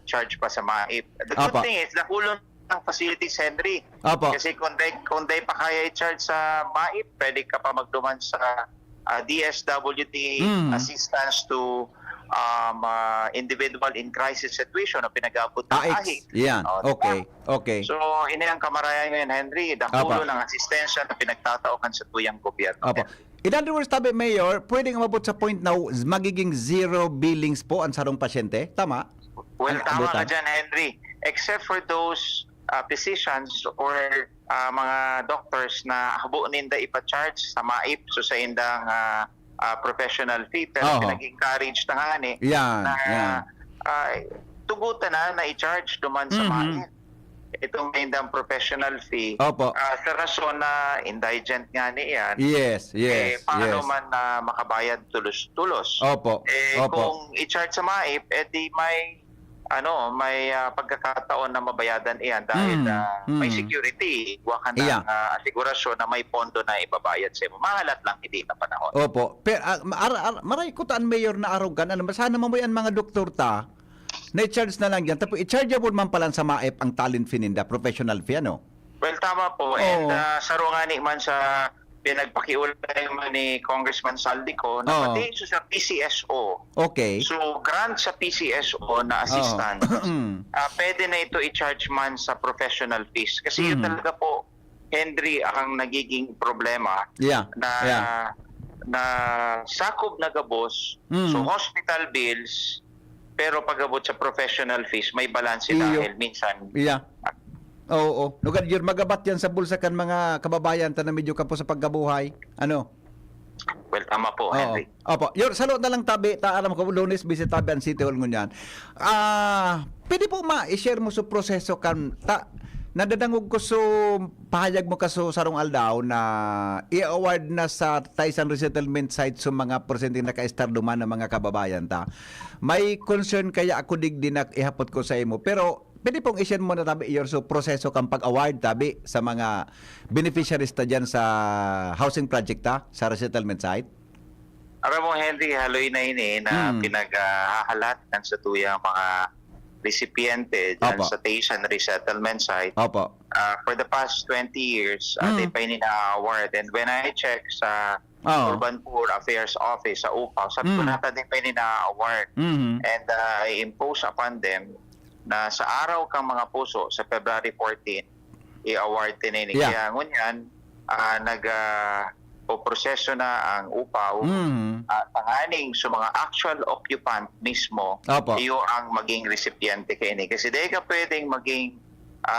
charge pa sa MAIP. The Opo. good thing is, nakulong ng facilities, Henry. Opo. Kasi kung day pa kaya i-charge sa MAIP, pwede ka pa magduman sa DSWD assistance to individual in crisis situation na pinag-aabot ng ahig. Yan. Diba? Okay. So, ini ang kamarayan ngayon, Henry, dakulo ng asistensya na pinagtataokan sa tuyang gobyerno. Opo. In other words, tabi, Mayor, pwedeng umabot sa point na magiging zero billings po ang sarong pasyente? Tama? Well, Ang tama ka abutan? dyan, Henry. Except for those physicians or mga doctors na habo ninda ipa-charge sa MAIP, so sa indang professional fee, pero pinag-encourage na nga ni Yan. tugutan na i-charge duman sa MAIP. Itong indang professional fee, Opo. sa rason na indigent nga niyan, Yes. paano man na makabayad tulos-tulos. Opo. Kung i-charge sa MAIP, di may pagkakataon na mabayadan iyan dahil may security, wa ka ng asigurasyon na may pondo na ibabayad sa imo. Mahalat lang hindi na panahon. Opo. Pero maray ko taan, Mayor, na arogan. Sana mamuyan mga doktor ta na i-charge na lang yan. Tapos i-chargeable man pala sa MAIP ang talent fee ninda, professional fee, ano? Well, tama po. And sarungani man sa pinagpakiulay man ni Congressman Saldico na pati sa PCSO. Okay. So, grant sa PCSO na assistance, pwede na ito i-charge man sa professional fees. Kasi yun talaga po, Henry, ang nagiging problema na sakop na gabos, so hospital bills, pero pag-abot sa professional fees, may balance dahil minsan Oo. Lugad yun, magabat yan sa bulsa kan mga kababayan ta na medyo kapo sa pagkabuhay. Ano? Well, tama po, Henry. Opo. Yun, salot na lang tabi, alam ko, Lunes, visit tabi ang City Hall ngunyan. Pwede po i-share mo sa proseso kan, nadadangog ko so, pahayag mo ka so sarong aldaw na i-award na sa Taysan Resettlement Site sa mga porsyente na ka-star duman ng mga kababayan ta. May concern kaya ako digdi na ihapot ko sa imo, pero pwede pong i-share mo na tabi so proseso kang pag-award tabi sa mga beneficiaries ta dyan sa housing project ta sa resettlement site? Aram mo, Henry, haloy na ini na pinaghahalat sa tuyang mga recipiente dyan sa Taysan Resettlement Site. Opo. For the past 20 years, they pa nina-award. And when I check sa Urban Poor Affairs Office sa UPA, sabi ko na din pa nina-award. And I impose upon them na sa araw kang mga puso sa February 14, i-award tinini. Kaya ngunyan, o proseso na ang upaw, tanganing sa mga actual occupant mismo, Opo. iyo ang maging recipiente kay ini. Kasi di ka pwedeng maging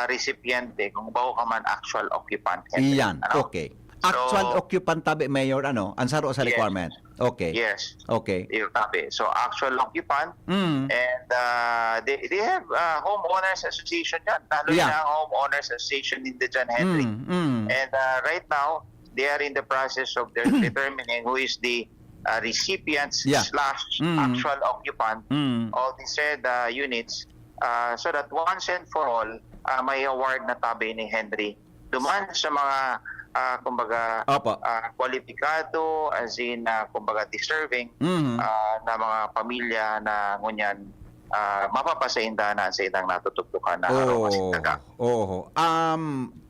recipiente kung bago ka man actual occupant. Iyan, Ano? okay. Actual So, occupant tabi, Mayor, ansaro sa Yes. requirement. Okay. Yes. Okay. Iyo tabi. So actual occupant, and they have homeowners association yan. Lalo Yeah. na ang homeowners association in the John Henry. And right now, they are in the process of determining who is the recipients Yeah. slash actual occupant of the said units, so that once and for all, may award na tabi ni Henry duman sa mga kumbaga Opo. kwalipikado, as in kumbaga deserving na mga pamilya na ngunyan mapapasainda na sa idang natutugtukan na araw kasi taga. Oh.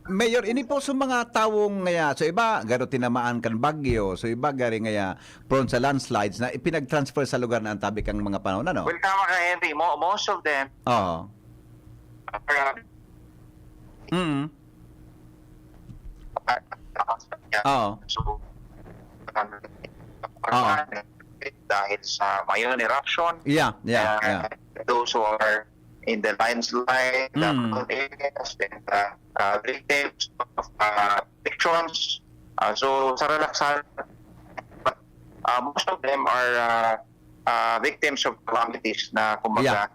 Mayor, ini po sa mga tawong ngaya, so iba garo tinamaan kan bagyo, so iba gari ngaya prone sa landslides na ipinag-transfer sa lugar na antabi kang mga panahon, ano? Well, tama ka, Henry. Most of them Oo. are Oo. so Oo. dahil sa mayon eruption, Yeah. those who are in the landslide, the areas, and victims of victims. So sa relaksan, most of them are victims of calamities na kumbaga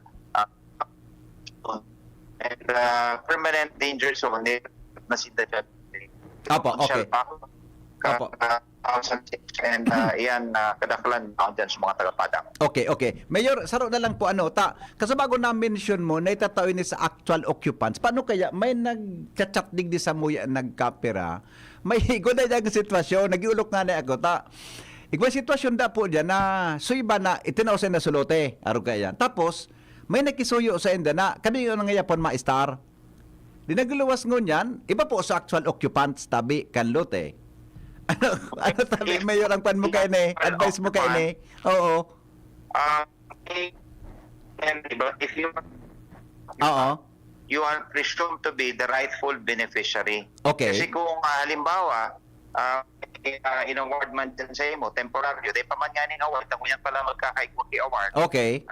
and permanent danger zone na sila dyan. Apo, okay. Apo. And iyan kadaklan dyan sa mga tagapadang. Okay. Mayor, saro na lang po kasi bago na-mention mo na itatawin ni sa actual occupants, paano kaya may nagchat-chat digdi sa muya nagkapera, may higo na yung sitwasyon, nagiulok nga na ako, igwa sitwasyon da po dyan na suiba na itinaw sa nasulute, aro kaya. Tapos, may nakisuyo sa enda na kami yung nangayapon ma-star. Di nagluwas ngunyan, iba po sa actual occupants tabi kanlote. Ano tabi, Mayor, ang pan mo kayo ni? Advice mo kayo ni? Oo. But if you you are presumed to be the rightful beneficiary. Okay. Kasi kung halimbawa, in-award man dyan sa imo, temporaryo, di pa man nga award, ang yan pala magkakaikuti award. Okay.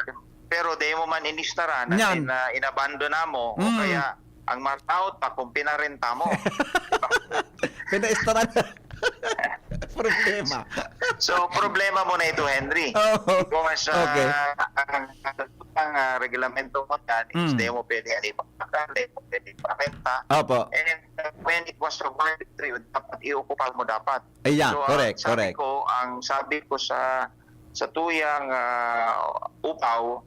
Pero di mo man inistaran, Yan. inabandona mo, o kaya ang mark-out pa kung pinarenta mo. Pinaistaran. Problema. So, problema mo na ito, Henry. Oo. Because Okay. ang reglamento mo yan is di mo pwede ipakakal, di mo pwede ipakenta. Opo. And when it was awarded to you, dapat iukupal mo dapat. Ayan, So, correct. sabi ko sa tuyang upaw,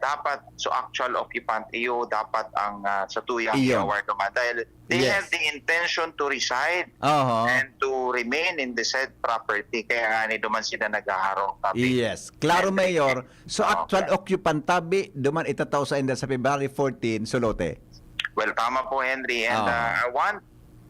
dapat so actual occupant iyo dapat ang sa tuyang Iyo. award naman dahil they Yes. have the intention to reside Oo. and to remain in the said property kaya nga ni duman sila naghaharong tabi. Yes. Klaro, And- Mayor. So, Okay. actual occupant tabi, duman itataw sa enda sa February 14, Solote. Well, tama po, Henry. And I want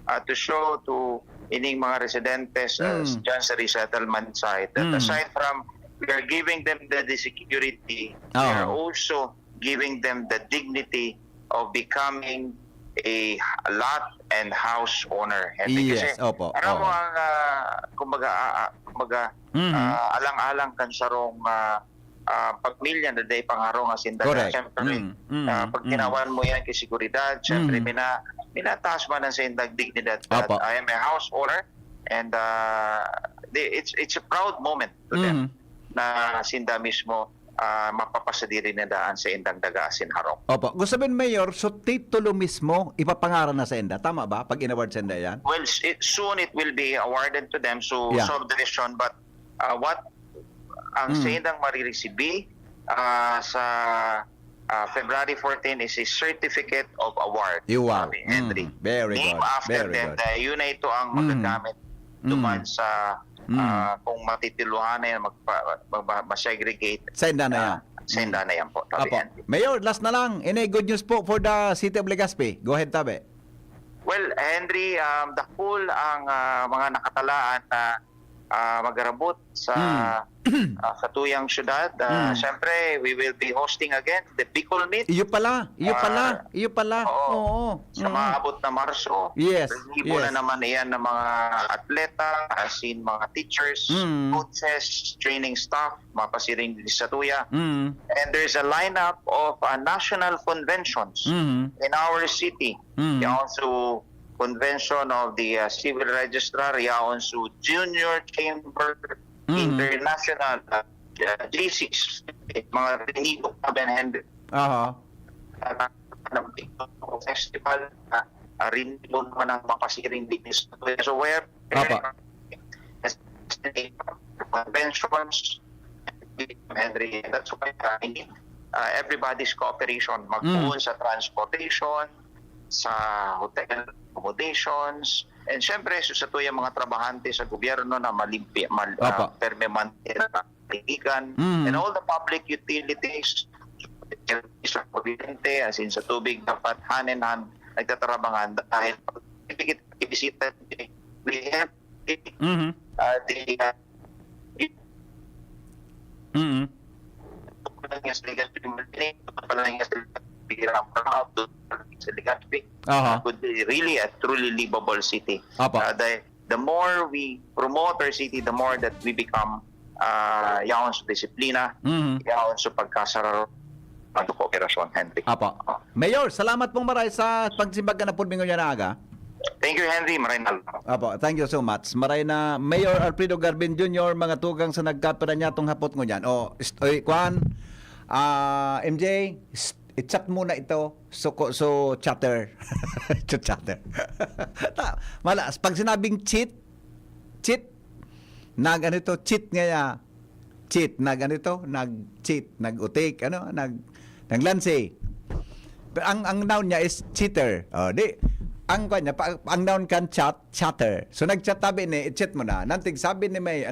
to show to ining mga residentes dyan sa resettlement site that aside from we are giving them the security, we are also giving them the dignity of becoming a lot and house owner. Henry. Yes, Kasi opo. alam mo ang alang-alang kan sarong pagmilya na day pangarong asinda. Correct. Siyempre, pag ginawan mo yan kay seguridad, siyempre minataas man ang sa indag dignidad that Opo. I am a house owner and it's a proud moment to them na sinda mismo mapapasadiri na daan sa indang daga sinharong. Opo. Gusto sabihin, Mayor, so titulo mismo, ipapangaran na sa enda. Tama ba? Pag in-award sa enda yan? Well, soon it will be awarded to them so Yeah. subdivision but what ang sa indang marireceive sa February 14 is a certificate of award. Iwaw. Sabi, Henry. Very Name good. after Very them. good. Yun na ito ang magagamit duman sa kung matitiluhan na yan, masegregate. Sa enda na yan. Sa enda na yan po. Tabi, Opo. Henry. Mayor, last na lang. Any good news po for the City of Legazpi? Go ahead, tabi. Well, Henry, the whole ang mga nakatalaan na magarabot sa katuyang syudad. Siyempre, we will be hosting again the Bicol Meet. Iyo pala. Oo. Sa maabot na Marso. Yes. Resibo na naman iyan ng mga atleta, as in mga teachers, coaches, training staff, mapasiring sa tuya. And there's a lineup of national conventions in our city. Also convention of the civil registrar, yaon su Junior Chamber International, G6, mga rehidok na benhend. Festival, rinibon naman ang mapasiring business. So where conventions, Henry, that's why I need everybody's cooperation. Magpuon sa transportation, sa hotel accommodations, and syempre sa tuyang mga trabahante sa gobyerno na permanente na kaibigan, and all the public utilities sa kuryente, as in sa tubig, dapat hand in hand nagtatrabangan dahil ibisita we have could be really a truly livable city. The more we promote our city, the more that we become yaon sa disiplina, yaon sa pagkasararo ng kooperasyon, Henry. Mayor, salamat pong maray sa pagsimbagan na pulmingon niya na aga. Thank you, Henry. Maray na. Thank you so much. Maray na Mayor Alfredo Garbin Jr., mga tugang sa nagkapira niya itong hapot ngo niyan. Kwan, MJ, i-chat muna ito so chatter. Chatter. Malas, pag sinabing cheat, cheat nga cheat, nag-cheat, nag-utik, naglansi. Ang noun niya is cheater. Ang noun kan chatter. So nag-chat tabi ni, i-chat mo na. Nantig sabi ni May,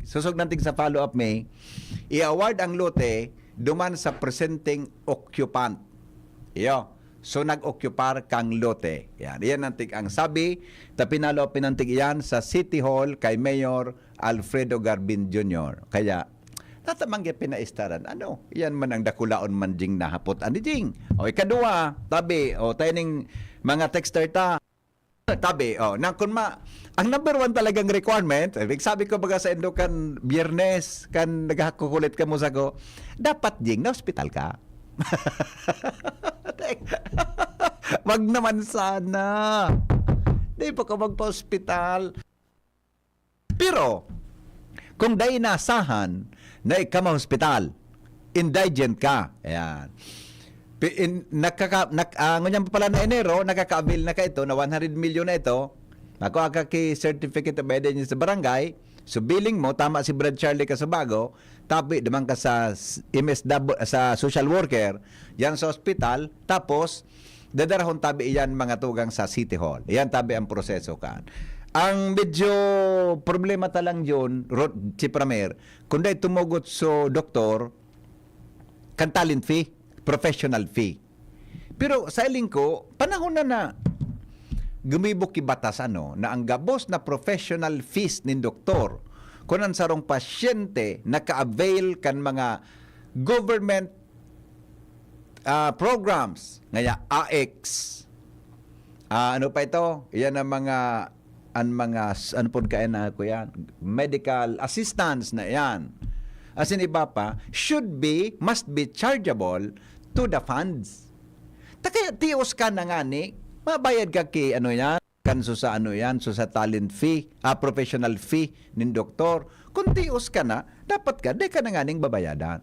susog nantig sa follow-up May, i-award ang lote duman sa presenting occupant. Iyo. So nag-occupar kang lote. Yan nantig ang sabi, tapinalo pinantig iyan sa City Hall kay Mayor Alfredo Garbin Jr. Kaya tatamang pinaistaran. Yan man ang dakulaon man jing nahapot ani jing. Ikadua, tabi, tayo ning mga texter tabi, nang ang number one talagang requirement, sabi ko baga sa endo kan Biyernes, kan naghakukulit ka mo sa ko, dapat jing na hospital ka. Wag naman sana. Di pa ka magpa-hospital. Pero, kung dahil nasahan na ikama hospital, indigent ka. Ayan. Ngunyan pa pala na Enero, nakaka-avail na ka ito, na 100 million na ito, nakuha ka ki certificate of evidence sa barangay, so billing mo, tama si Brad Charlie ka sa bago, tapi naman ka sa MSW, sa social worker, yan sa hospital, tapos, dadarahon tabi iyan mga tugang sa City Hall. Iyan tabi ang proseso ka. Ang medyo problema talang yun, si Pramer, kung dahil tumugot so doktor, kan talent fee, professional fee. Pero sa iling ko, panahon na gumibok kibatas na ang gabos na professional fees ni doktor, kunan sarong pasyente naka-avail kan mga government programs, ngaya AX, ano pa ito? Yan ang mga ano po kain na ko yan, medical assistance na yan. As in iba pa, must be chargeable to the funds. Kaya tios ka na nga ni, mabayad ka ki yan, kanso sa so sa talent fee, professional fee ng doktor. Kung tios ka na, dapat ka, di ka na nga ning babayadan.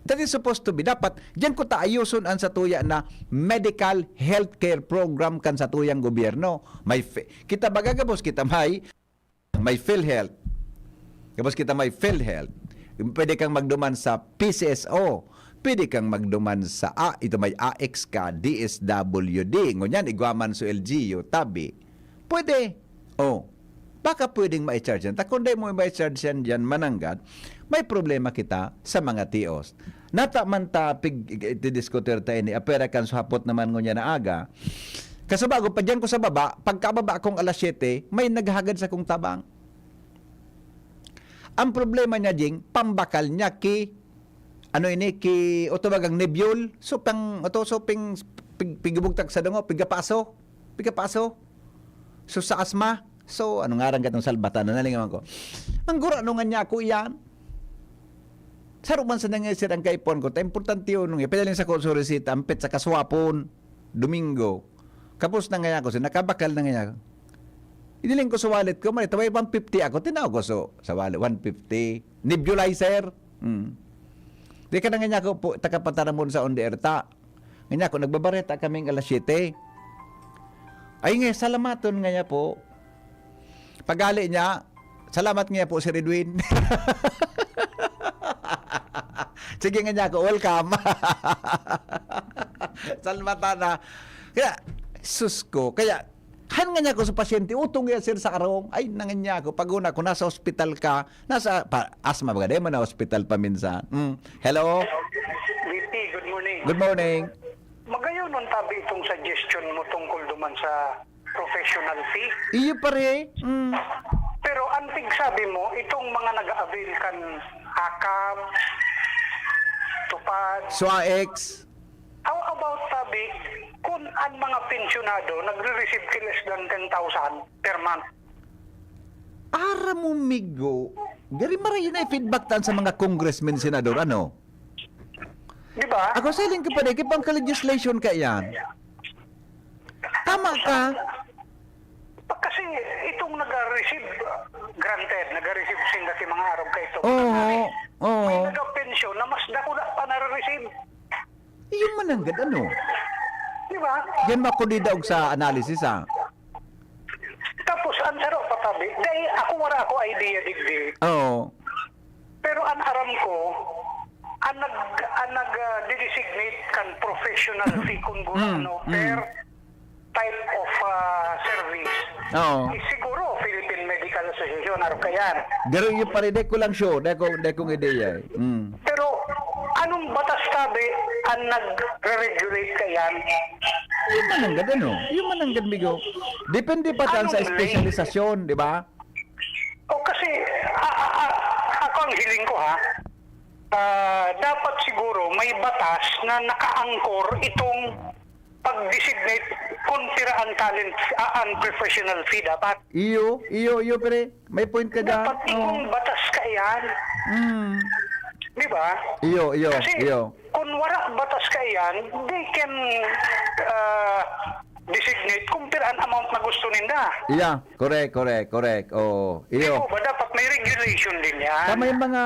That is supposed to be. Dapat, diyan ko taayuson ang sa tuya na medical healthcare program kan sa tuyang gobyerno. Kita bagagabos, kita may PhilHealth. Gabos kita may PhilHealth. Pwede kang magduman sa PCSO. Pwede kang magduman sa ito may AX ka, DSWD. Ngunyan, igwaman sa LGU, tabi. Pwede. Baka pwedeng ma-charge yan. Kung di mo ma-charge yan dyan, mananggat, may problema kita sa mga tios. Nata man tapig itidiskutir tayo ni apera kan suhapot naman ngunya na aga. Kasabago, pa dyan ko sa baba, pagkababa akong alas 7, may naghagad sa kong tabang. Ang problema niya, Jing, pambakal niya ki otobagang nebule, so pigubugtag sa dungo, pigapaso. So sa asma, so ano nga rin katong salbatan, nalingaman ko. Ang gura nung nga niya ako iyan. Saruman sa nangyayasir ang kaipon ko, ta importante yun, nung ipidaling sa konsurisita, ampit sa kaswapon, Domingo. Kapos na nga ako, nakabakal na nga ako. Iniling ko sa wallet ko, man, taway 150 ako, tinawag ko sa wallet, 150. Nebulizer. Di ka na nga ako po, takapataramon sa onderta. Nga ako, nagbabareta kaming alas 7. Ay nga, salamaton nga niya po. Pagali niya, salamat nga po si Redwin. Sige nga niya ako, welcome. Salamatan na. Kaya, sus ko, kaya, han nga niya ako sa pasyente, utong nga sir sa karong, ay nangan niya ako, pag una ko, nasa hospital ka, asma ba, di mo na hospital pa minsan. Hello? VP, good morning. Good morning. Magayon nun tabi itong suggestion mo tungkol duman sa professional fee. Iyo pare. Pero antig sabi mo, itong mga nag-avail kan akap, tupad, SWAEX. how about sabi, kung ang mga pensyonado nagre-receive less than 10,000 per month? Ara mo, migo. Gari marayin na feedback tan sa mga congressmen, senador, ano? Di ba? Ako sa iling kapatid, kipang ka-legislation ka yan. Tama ka. Kasi itong nag-receive, granted, nag-receive sila si mga araw ka ito. Oo. May nag-pensyon na mas dakula pa na-receive. Iyon mananggad, ano? Di ba? Yan makudida og sa analysis, ha? Tapos, ang saro patabi, dahil ako wala ako idea digdi. Oo. Pero ang aram ko, ang nag-designate kan professional fee kung gulano per type of service. Oo. Siguro, Philippine Medical Association, araw kayan. Garo yung paride ko lang show, dekong ideya. Pero, anong batas tabi ang nag-regulate kayan? Yung mananggad, ano? Yung mananggad, migo. Depende pa tan sa espesyalisasyon, di ba? O kasi, ako ang hiling ko ha, dapat siguro may batas na nakaangkor itong pag-designate kung tiraan talent ang professional fee dapat. Iyo, pre. May point ka dyan. Dapat ikong batas kayan. Di ba? Iyo. Kasi kung wala batas kayan, they can designate kung tiraan amount na gusto ninda. Yeah, correct. Oh, Di iyo. ba dapat may regulation din yan? May mga,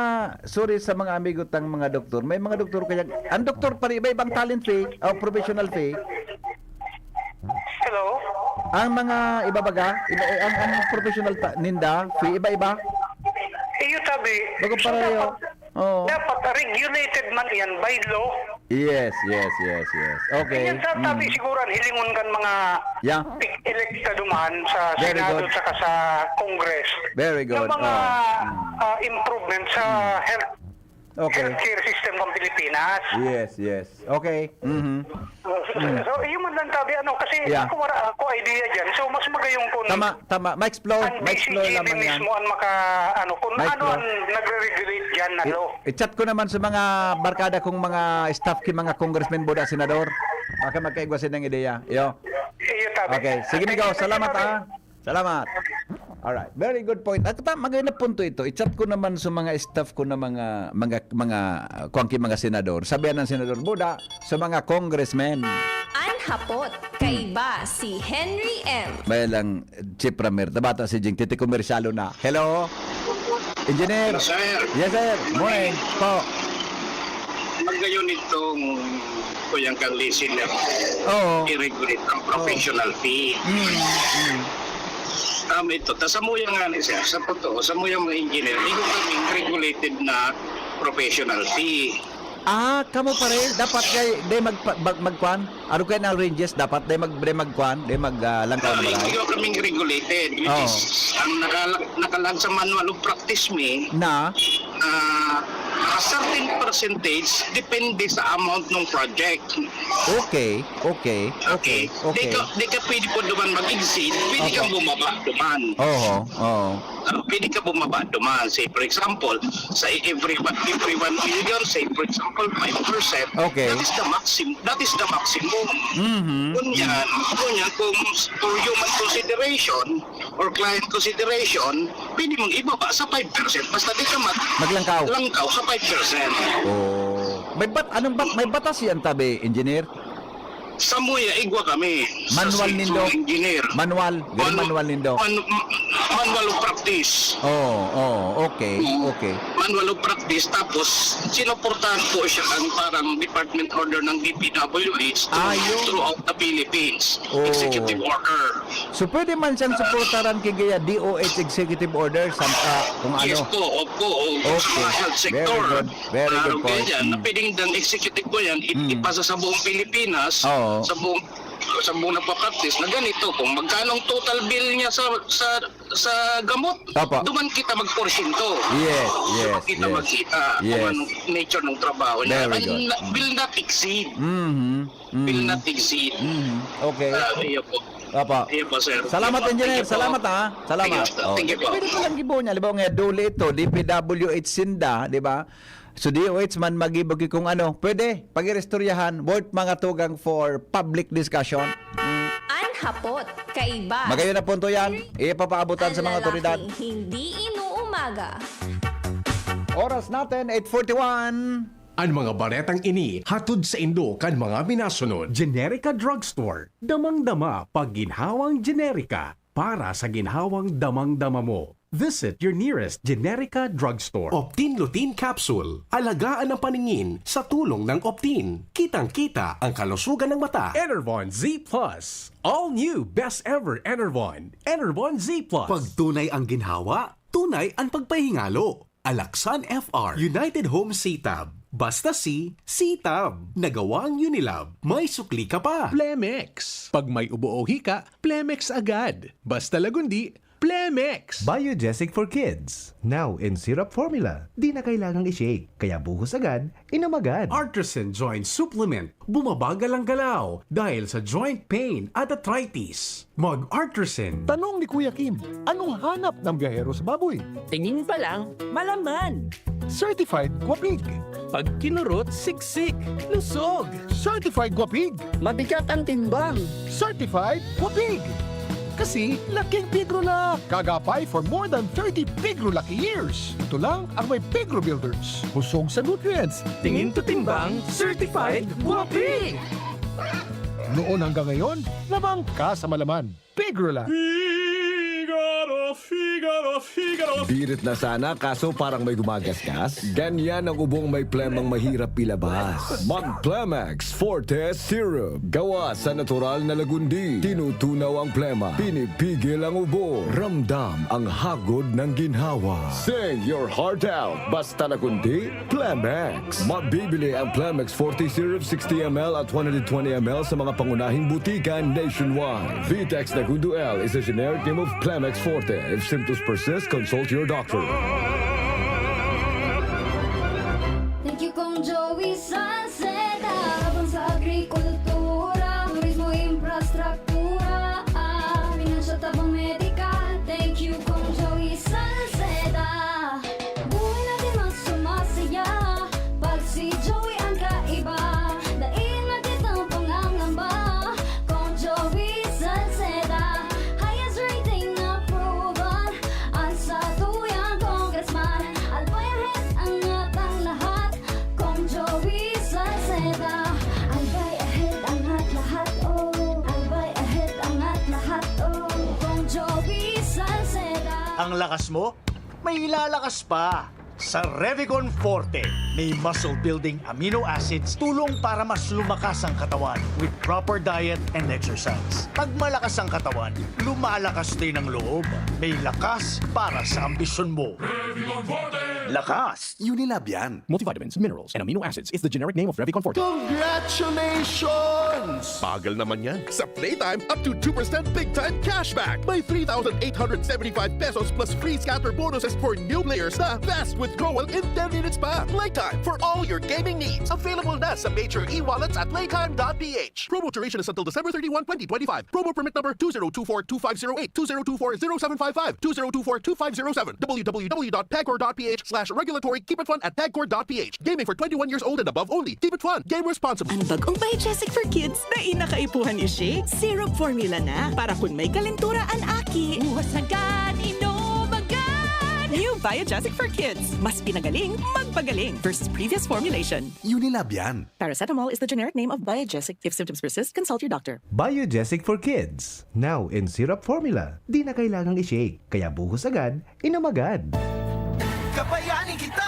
sorry sa mga amigo tang mga doktor, may mga doktor kaya, ang doktor pa rin, iba-ibang talent fee, o professional fee. Hello? Ang mga ibabaga, ang professional ninda, fee, iba-iba. Iyo tabi. Bago pareho. Oo. Dapat regulated man yan by law. Yes. Okay. Yan sa tabi siguro ang hilingon kan mga Yeah. electa duman sa Very Senado good. at sa Congress. Very good. Ng mga improvement sa healthcare system ng Pilipinas. Yes. Okay. So, iyo man lang tabi kasi Yeah. ako wala ako idea dyan. So, mas magayong kung Tama. Ma-explore ang BCGB naman yan. mismo ang kung Ma-explore. ang nagre-regulate dyan na law. I-chat ko naman sa mga barkada kong mga staff kin mga congressmen boda senador. Baka magkaigwasin ng ideya. Iyo. Iyo tabi. Okay, sige Thank Migo, you, salamat tabi. Salamat. Alright, very good point. At maganda punto ito. I-chat ko naman sa mga staff ko na mga kuwangki mga senador. Sabihan ng senador Buda sa mga congressmen. Anhapot, kaiba si Henry M. May lang Chief Ramer, tabata si Jing, titi komersyalo na. Hello? Engineer? Sir, Yes, sir. Morning. Po. magayon itong kuyang kang listener. Oo. I-regulate ang professional fee. Ito, tasamuyang nga ni sir, sa totoo, samuyang mga engineer, hindi ko kaming regulated na professional fee. Kamo pare, dapat kay day magkuan. Ano kay na ranges dapat day magkuan, day maglangkaw na Hindi balay. ko kaming regulated, which is, ang nakalaan sa manual of practice me, Na a certain percentage depende sa amount ng project. Okay. Di ka pwede po duman mag-exceed, pwede kang bumaba duman. Pwede ka bumaba duman. Say for example, sa every 1 million, say for example 5%, Okay. that is the maximum. Kunyan, kung for human consideration or client consideration, pwede mong ibaba sa 5%. Basta di ka Maglangkaw sa 5%. May batas yan tabi, engineer? Sa Muya, igwa kami. Manual sa nindo. engineer. Manual nindo. Manual of practice. Okay. Manual of practice. Tapos, sinuportahan po siya ang parang department order ng DPWH throughout the Philippines. Executive order. So pwede man siyang suportaran kay gaya DOH executive order sa kung Yes ano. po, opo. Sa mga health sector. Very good point. Yan, na pwedeng ng executive po yan, ipasa sa buong Pilipinas, sa buong nagpa-practice na ganito, kung magkanong total bill niya sa gamot, duman kita mag-porsyento. Yes. Kita magkita kung anong nature ng trabaho niya. Will not exceed. Will not exceed. Okay. Iya po. Iya po, sir. Salamat, engineer. Salamat, ha. Salamat. Thank you po. Pwede ko lang gibo niya. Libaw nga, duli ito, DPWH Sinda, di ba? So DOH man magibagi kung ano. Pwede, pag-irestoryahan, worth mga tugang for public discussion. Anhapot, kaiba. Magayon na punto yan. Ipapaabutan sa mga otoridad. Lalaking hindi inuumaga. Oras natin, 8:41. Ang mga baretang ini hatod sa Indo kan mga minasunod. Generica Drugstore. Damang-dama pag ginhawang Generica para sa ginhawang damang-dama mo. Visit your nearest Generica Drugstore. Optin Lutein Capsule. Alagaan ang paningin sa tulong ng Optin. Kitang-kita ang kalusugan ng mata. Enervon Z+. All new best ever Enervon. Enervon Z+. Pag tunay ang ginhawa, tunay ang pagpahingalo. Alaksan FR. United Home CTAB. Basta CTAB. Nagawang Unilab. May sukli ka pa. Plemex. Pag may ubo o hika, Plemex agad. Basta lagundi, Plemex. Biogesic for Kids. Now in syrup formula. Di na kailangang i-shake. Kaya buhos agad, inom agad. Artisan Joint Supplement. Bumabagal ang galaw dahil sa joint pain at arthritis. Mag-Artisan. Tanong ni Kuya Kim, anong hanap ng biyahero sa baboy? Tingin pa lang, malaman. Certified Guapig. Pag kinurot, siksik, lusog. Certified Guapig. Mabigat ang timbang. Certified Guapig. Kasi laking Pigro na. Kagapay for more than 30 Pigro Lucky years. Ito lang ang may Pigro Builders. Busog sa nutrients. Tingin to timbang, certified Guapig. Noon hanggang ngayon, lamang ka sa malaman. Pigro lang. Figaro. Birit na sana kaso parang may gumagasgas. Ganyan ang ubong may plemang mahirap ilabas. Mag-Plemex Forte Syrup. Gawa sa natural na lagundi. Tinutunaw ang plema. Pinipigil ang ubo. Ramdam ang hagod ng ginhawa. Sing your heart out. Basta lagundi, Plemex. Mabibili ang Plemex Forte Syrup 60ml at 120ml sa mga pangunahing butikan nationwide. Vitex Nagundo L is a generic name of Plemex Forte. If symptoms persist, consult your doctor. Thank you, Kong Joey Salceda. Habang sa agrikultura, turismo, infrastruktura, finansya, tabang medikal. Thank you, Kong Joey Salceda. Buhay natin mas sumasaya pag si Joey ang kaiba. Daig natin ang pangangamba. Kong Joey Salceda. Highest rating approval ang sa tuyang congressman. Albayahit ang atang lahat. Kong Joey Salceda. Albay ahead ang lahat, oh. Albay ahead ang lahat, oh. Kong Joey Salceda. Ang lakas mo, may ilalakas pa. Sa Revicon Forte, may muscle-building amino acids tulong para mas lumakas ang katawan with proper diet and exercise. Pag malakas ang katawan, lumalakas din ang loob. May lakas para sa ambisyon mo. Revicon Forte! Lakas. Unilab yan. Multivitamins, minerals, and amino acids is the generic name of Revicon Forte. Congratulations! Bagal naman yan. Sa Playtime, up to 2% big time cashback. May 3,875 pesos plus free scatter bonuses for new players na fast withdrawal in 10 minutes pa. Playtime for all your gaming needs. Available na sa major e-wallets at playtime.ph. Promo duration is until December 31, 2025. Promo permit number 2024-2508, 2024-0755, 2024-2507, www.pagcor.ph/regulatory. Keep it fun at pagcor.ph. Gaming for 21 years old and above only. Keep it fun. Game responsibly. Ang bagong Biogesic for Kids na inakaipuhan ni Shea. Syrup formula na para kung may kalentura ang aki. Buwas agad, inom agad. New Biogesic for Kids. Mas pinagaling, magpagaling versus previous formulation. Unilab yan. Paracetamol is the generic name of Biogesic. If symptoms persist, consult your doctor. Biogesic for Kids. Now in syrup formula. Di na kailangang i-shake. Kaya buhos agad, inom agad. Kabayanin kita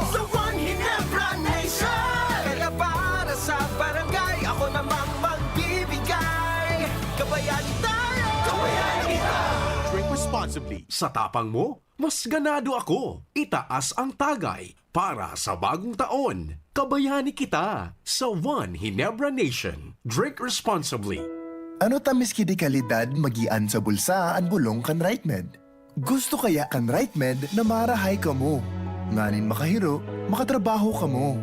sa One Ginebra Nation. Kaya para sa barangay, ako namang magbibigay. Kabayanin tayo, kabayanin kita. Drink responsibly. Sa tapang mo, mas ganado ako. Itaas ang tagay para sa bagong taon. Kabayani kita sa One Ginebra Nation. Drink responsibly. Ano tamis kidi kalidad magian sa bulsa ang bulong kan RightMed? Gusto kaya kan RightMed na marahay ka mo. Nganin makahiro, makatrabaho ka mo.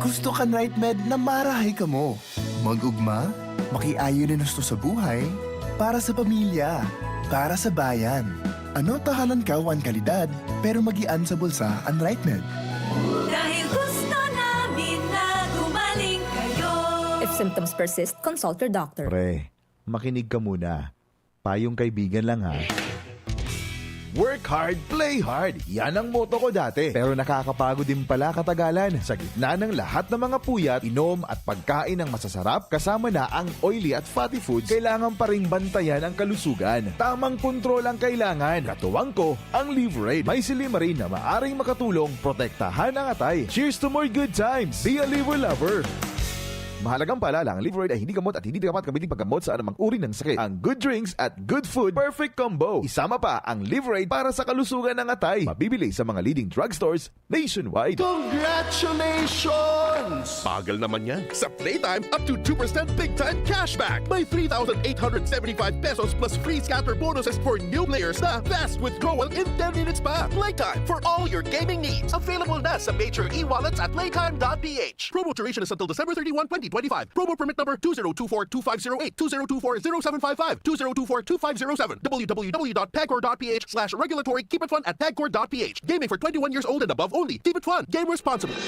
Gusto kan RightMed na marahay ka mo. Magugma, makiayo na nusto sa buhay, para sa pamilya, para sa bayan. Ano tahanan ka wan kalidad, pero magian sa bulsa ang RightMed. Dahil gusto namin na gumaling kayo. If symptoms persist, consult your doctor. Pre, makinig ka muna. Payong kaibigan lang ha. Work hard, play hard. Yan ang motto ko dati. Pero nakakapagod din pala katagalan. Sa gitna ng lahat ng mga puyat, inom at pagkain ng masasarap, kasama na ang oily at fatty foods, kailangan pa ring bantayan ang kalusugan. Tamang kontrol ang kailangan. Katuwang ko, ang Liverade. May silimarin na maaring makatulong, protektahan ang atay. Cheers to more good times. Be a liver lover. Mahalagang paalala, ang Liverade ay hindi gamot at hindi dapat gamitin paggamot sa anumang uri ng sakit. Ang good drinks at good food, perfect combo. Isama pa ang Liverade para sa kalusugan ng atay. Mabibili sa mga leading drugstores nationwide. Congratulations! Bagal naman yan. Sa Playtime, up to 2% big time cashback. May 3,875 pesos plus free scatter bonuses for new players na fast withdrawal in 10 minutes pa. Playtime for all your gaming needs. Available na sa major e-wallets at playtime.ph. Promo duration is until December 31, 2025. Promo permit number 2024-2508, 2024-0755, 2024-2507, www.pagcor.ph/regulatory. Keep it fun at pagcor.ph. Gaming for 21 years old and above only. Keep it fun. Game responsibly.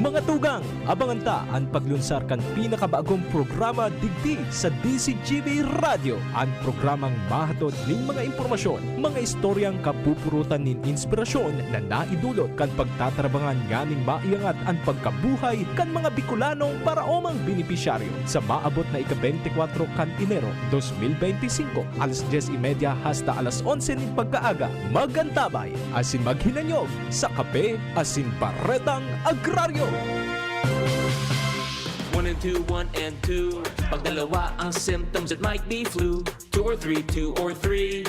Mga tugang, abangan ta ang paglunsar kan pinakabagong programa digdi sa DCGB Radio. Ang programang mahatod nin mga impormasyon, mga istoryang kapupurutan nin inspirasyon na naidulot kan pagtatrabangan ganing maiangat ang pagkabuhay kan mga Bicolanong paraomang benepisyaryo sa maabot na ika-24 kan Enero 2025 alas 10:30 hasta alas 11 nin pagkaaga. Magantabay asin maghinanyog sa Kape Asin Barretang Agraryo. 1 and 2, 1 and 2. Pag dalawa ang symptoms, it might be flu. 2 or 3, 2 or 3.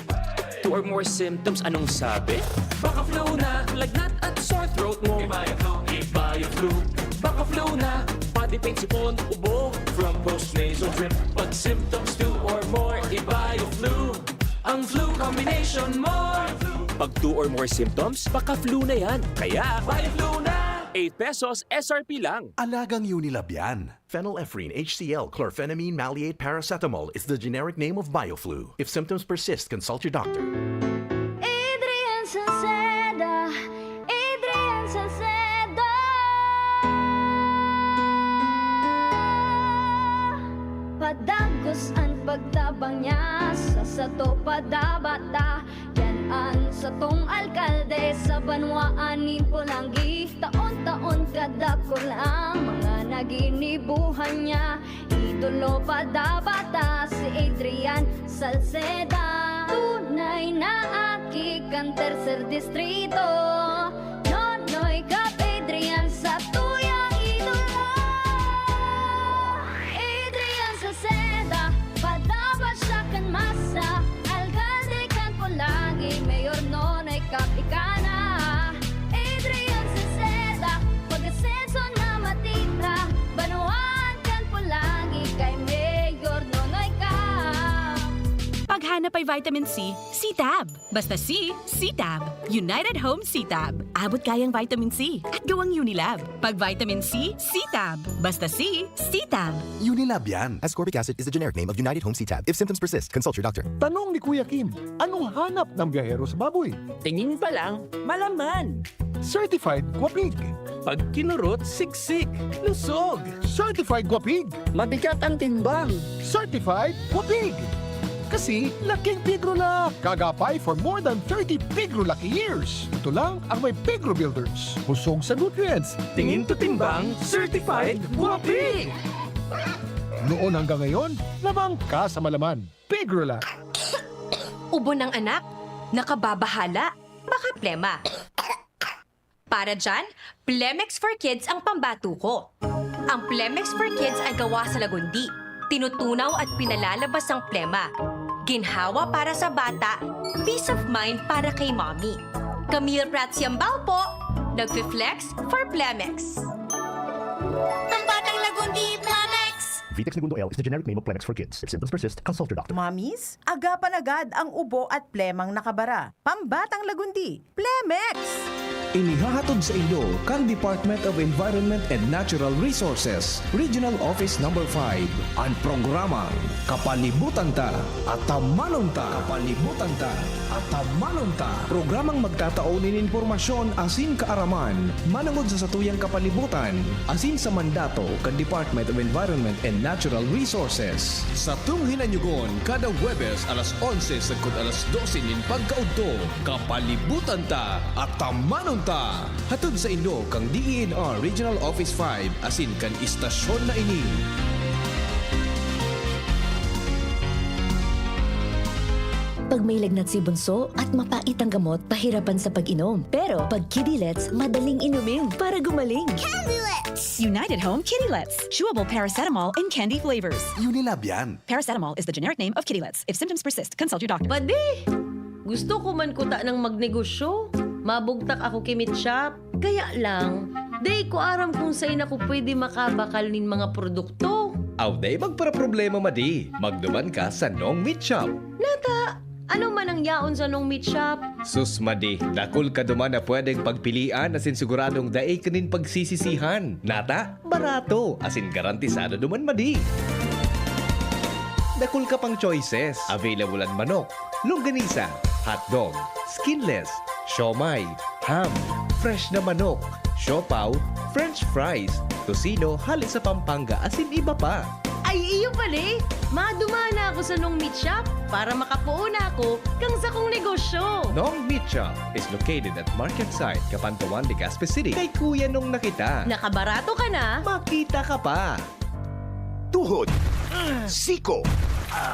2 or more symptoms, anong sabi? Baka flu na, lagnat at sore throat mo. Iba yung flu. Baka flu na, body pain, sipon, ubo. From post-nasal drip. Pag symptoms 2 or more, iba yung flu. Ang flu combination mo. Pag 2 or more symptoms, baka flu na yan. Kaya, buy flu na! 8 pesos SRP lang. Alagang Unilab yan. Phenylephrine, HCl, chlorphenamine, maleate, paracetamol is the generic name of BioFlu. If symptoms persist, consult your doctor. Adrian Salceda, Adrian Salceda. Padagos ang pagtabang niya sa sato padabata. Yan sa tong alkalde sa banwaanin Pulangi. Taon-taon kadako lang mga naginibuhan niya. Idolo padabata si Adrian Salceda. Tunay na aki kan tercer distrito. Nonoy kap Adrian sa tuyang idolo. Adrian Salceda, padabat siya kan masa. Alkalde kan Pulangi, mayor nonoy hanap ay vitamin C, C-Tab. Basta C, C-Tab. United Home C-Tab. Abot kayang vitamin C at gawang Unilab. Pag vitamin C, C-Tab. Basta C, C-Tab. Unilab yan. Ascorbic acid is the generic name of United Home C-Tab. If symptoms persist, consult your doctor. Tanong ni Kuya Kim, anong hanap ng biyahero sa baboy? Tingin pa lang, malaman. Certified Guapig. Pag kinurot, siksik, lusog. Certified Guapig. Mabigat ang timbang. Certified Guapig. Kasi laking Pigrolak. Kagapay for more than 30 Pigrolak years. Ito lang ang may Pigro Builders. Husong sa nutrients. Tingin to timbang, certified Guapig. Noon hanggang ngayon, lamang ka sa malaman. Pigrolak. Ubo ng anak, nakababahala, baka plema. Para dyan, Plemex for Kids ang pambato ko. Ang Plemex for Kids ay gawa sa lagundi. Tinutunaw at pinalalabas ang plema. Ginhawa para sa bata, peace of mind para kay mommy. Camille Prats Yambao po, nagfi-flex for Plemex. Pambatang lagundi, Plemex! Vitex Segundo L is the generic name of Plemex for kids. If symptoms persist, consult your doctor. Mommies, agapan agad ang ubo at plemang nakabara. Pambatang lagundi, Plemex! Inihahatod sa inyo kang Department of Environment and Natural Resources, Regional Office No. 5, ang programang Kapalibutan Ta at Tamanon Ta. Kapalibutan Ta at Tamanon Ta. Programang magtataunin informasyon asin kaaraman, manangod sa satuyang kapalibutan, asin sa mandato kang Department of Environment and Natural Resources. Sa tunghinanyugon, kada Huwebes alas 11 sagkod alas 12 nin pagkaudto, Kapalibutan Ta at Tamanon Ta. Hatod sa inyo kang DENR Regional Office 5 asin kan istasyon na ini. Pag may lagnat si bunso at mapait ang gamot, pahirapan sa pag-inom. Pero pag Kidilets, madaling inumin para gumaling. Kidilets! United Home Kidilets. Chewable paracetamol in candy flavors. Unilab yan. Paracetamol is the generic name of Kidilets. If symptoms persist, consult your doctor. Pwede! Gusto ko man kuta ng magnegosyo. Mabugtak ako kimit shop. Kaya lang, day ko aram kung saan ako pwede makabakal nin mga produkto. Aw day magpara problema madi. Magduman ka sa Nong Meat Shop. Nata, ano man ang yaon sa Nong Meat Shop? Sus madi, dakol ka duman na pwedeng pagpilian asin siguradong daay kanin pagsisisihan. Nata, barato asin garantisado duman madi. Dakol ka pang choices. Available ang manok, longganisa, hotdog, skinless, siomay, ham, fresh na manok, siopaw, french fries, tosino, halis sa Pampanga, asin iba pa. Ay, iyo pala. Madumana ako sa Nong Meat Shop para makapuuna ako kang sa kong negosyo. Nong Meat Shop is located at Market Site, Capantawan, Legazpi City. Kay Kuya Nong nakita. Nakabarato ka na. Makita ka pa. Tuhod, siko,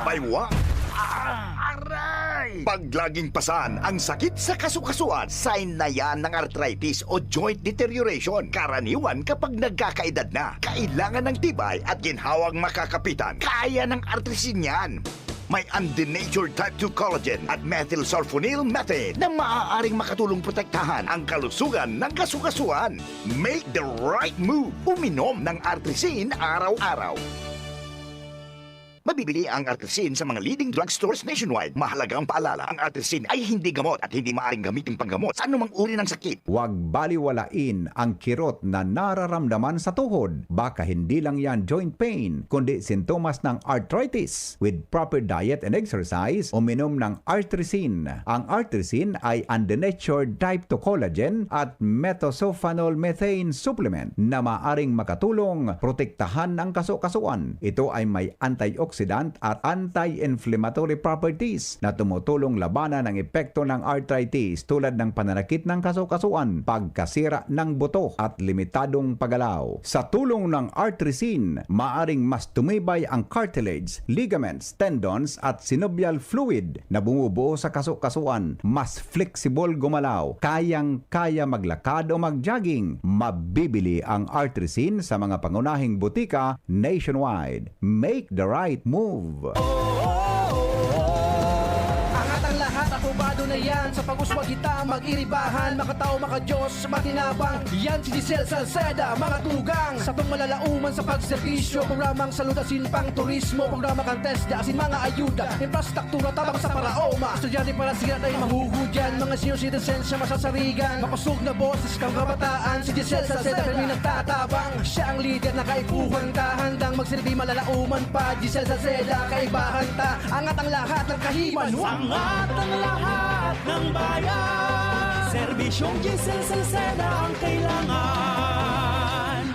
baywa, aray! Pag laging pasan ang sakit sa kasukasuan, sign na yan ng arthritis o joint deterioration. Karaniwan kapag nagkakaedad na, kailangan ng tibay at ginhawang makakapitan. Kaya ng artrisin yan. May undenatured type 2 collagen at methylsulfonyl methane na maaaring makatulong protektahan ang kalusugan ng kasukasuan. Make the right move. Uminom ng artrisin araw-araw. Mabibili ang artrisin sa mga leading drugstores nationwide. Mahalaga ang paalala, ang artrisin ay hindi gamot at hindi maaaring gamitin panggamot sa anumang uri ng sakit. Huwag baliwalain ang kirot na nararamdaman sa tuhod. Baka hindi lang yan joint pain, kundi sintomas ng arthritis. With proper diet and exercise, uminom ng artrisin. Ang artrisin ay undenatured type 2 collagen at methylsulfonyl methane supplement na maaaring makatulong protektahan ang kasukasuan. Ito ay may antioxidant at anti-inflammatory properties na tumutulong labanan ang epekto ng arthritis tulad ng pananakit ng kasukasuan, pagkasira ng buto at limitadong paggalaw. Sa tulong ng artrisin, maaring mas tumibay ang cartilage, ligaments, tendons at synovial fluid na bumubuo sa kasukasuan, mas flexible gumalaw, kayang-kaya maglakad o mag-jogging. Mabibili ang artrisin sa mga pangunahing butika nationwide. Make the right move. Angat ang lahat, ako Sabado na yan, sa pag-uswag kita mag-iribahan, makatao, makadiyos, matinabang. Yan si Giselle Salceda, mga tugang sa tong malalauman sa pagserbisyo. Programang salutasin pang turismo, programa kantes, daasin mga ayuda, infrastruktura tabang sa paraoma. Estudyante para sigat ay mahuhudyan, mga senior citizens siya masasarigan. Makusog na boses kang kabataan, si Giselle Salceda pero nagtatabang. Siya ang leader na kaipuhan ka, handang magsilbi malalauman pa. Giselle Salceda, kaibahan ta, angat ang lahat ng kahiman. Angat ang lahat ng bayan, serbisyong Giselle Salceda ang kailangan.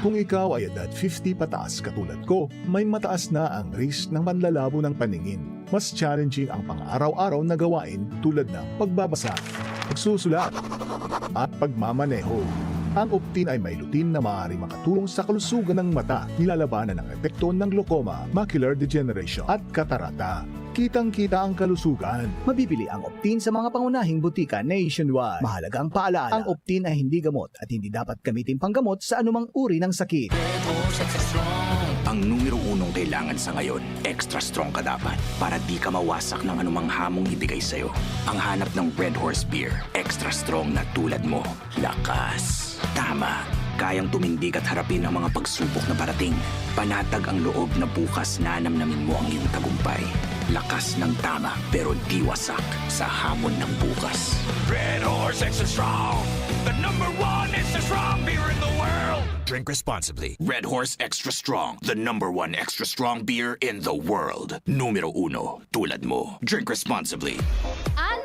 Kung ikaw ay edad 50 pataas katulad ko, may mataas na ang risk ng panlalabo ng paningin. Mas challenging ang pang-araw-araw na gawain tulad ng pagbabasa, pagsusulat, at pagmamaneho. Ang Optin ay may lutin na maaari makatulong sa kalusugan ng mata, nilalabanan ang epekto ng glaucoma, macular degeneration at katarata. Kitang-kita ang kalusugan. Mabibili ang Optin sa mga pangunahing butika nationwide. Mahalaga ang paalaala. Ang Optin ay hindi gamot at hindi dapat gamitin panggamot sa anumang uri ng sakit. Ang numero unong kailangan sa ngayon, extra strong ka dapat para di ka mawasak ng anumang hamong ibigay sa'yo. Ang hanap ng Red Horse Beer, extra strong na tulad mo. Lakas. Tama. Kayang tumindig at harapin ang mga pagsubok na parating. Panatag ang loob na bukas na namnamin mo ang iyong tagumpay. Lakas ng tama pero di wasak sa hamon ng bukas. Red Horse Extra Strong, the #1 extra strong beer in the world. Drink responsibly. Red Horse Extra Strong, the #1 extra strong beer in the world. Numero 1, tulad mo. Drink responsibly.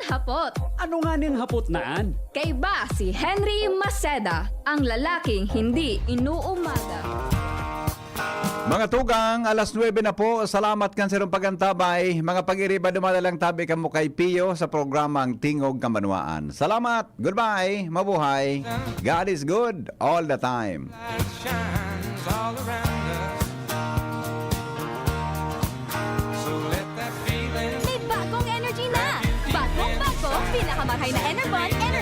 Hapot. Ano nga niyang hapot naan? Kay ba si Henry Maceda, ang lalaking hindi inuumaga. Mga tugang, alas 9 na po. Salamat kan sa pagantabay. Mga pag-iriba dumadalang tabi kamo kay Pio sa programang Tingog Kambanwaan. Salamat. Goodbye. Mabuhay. God is good all the time. Shines all around.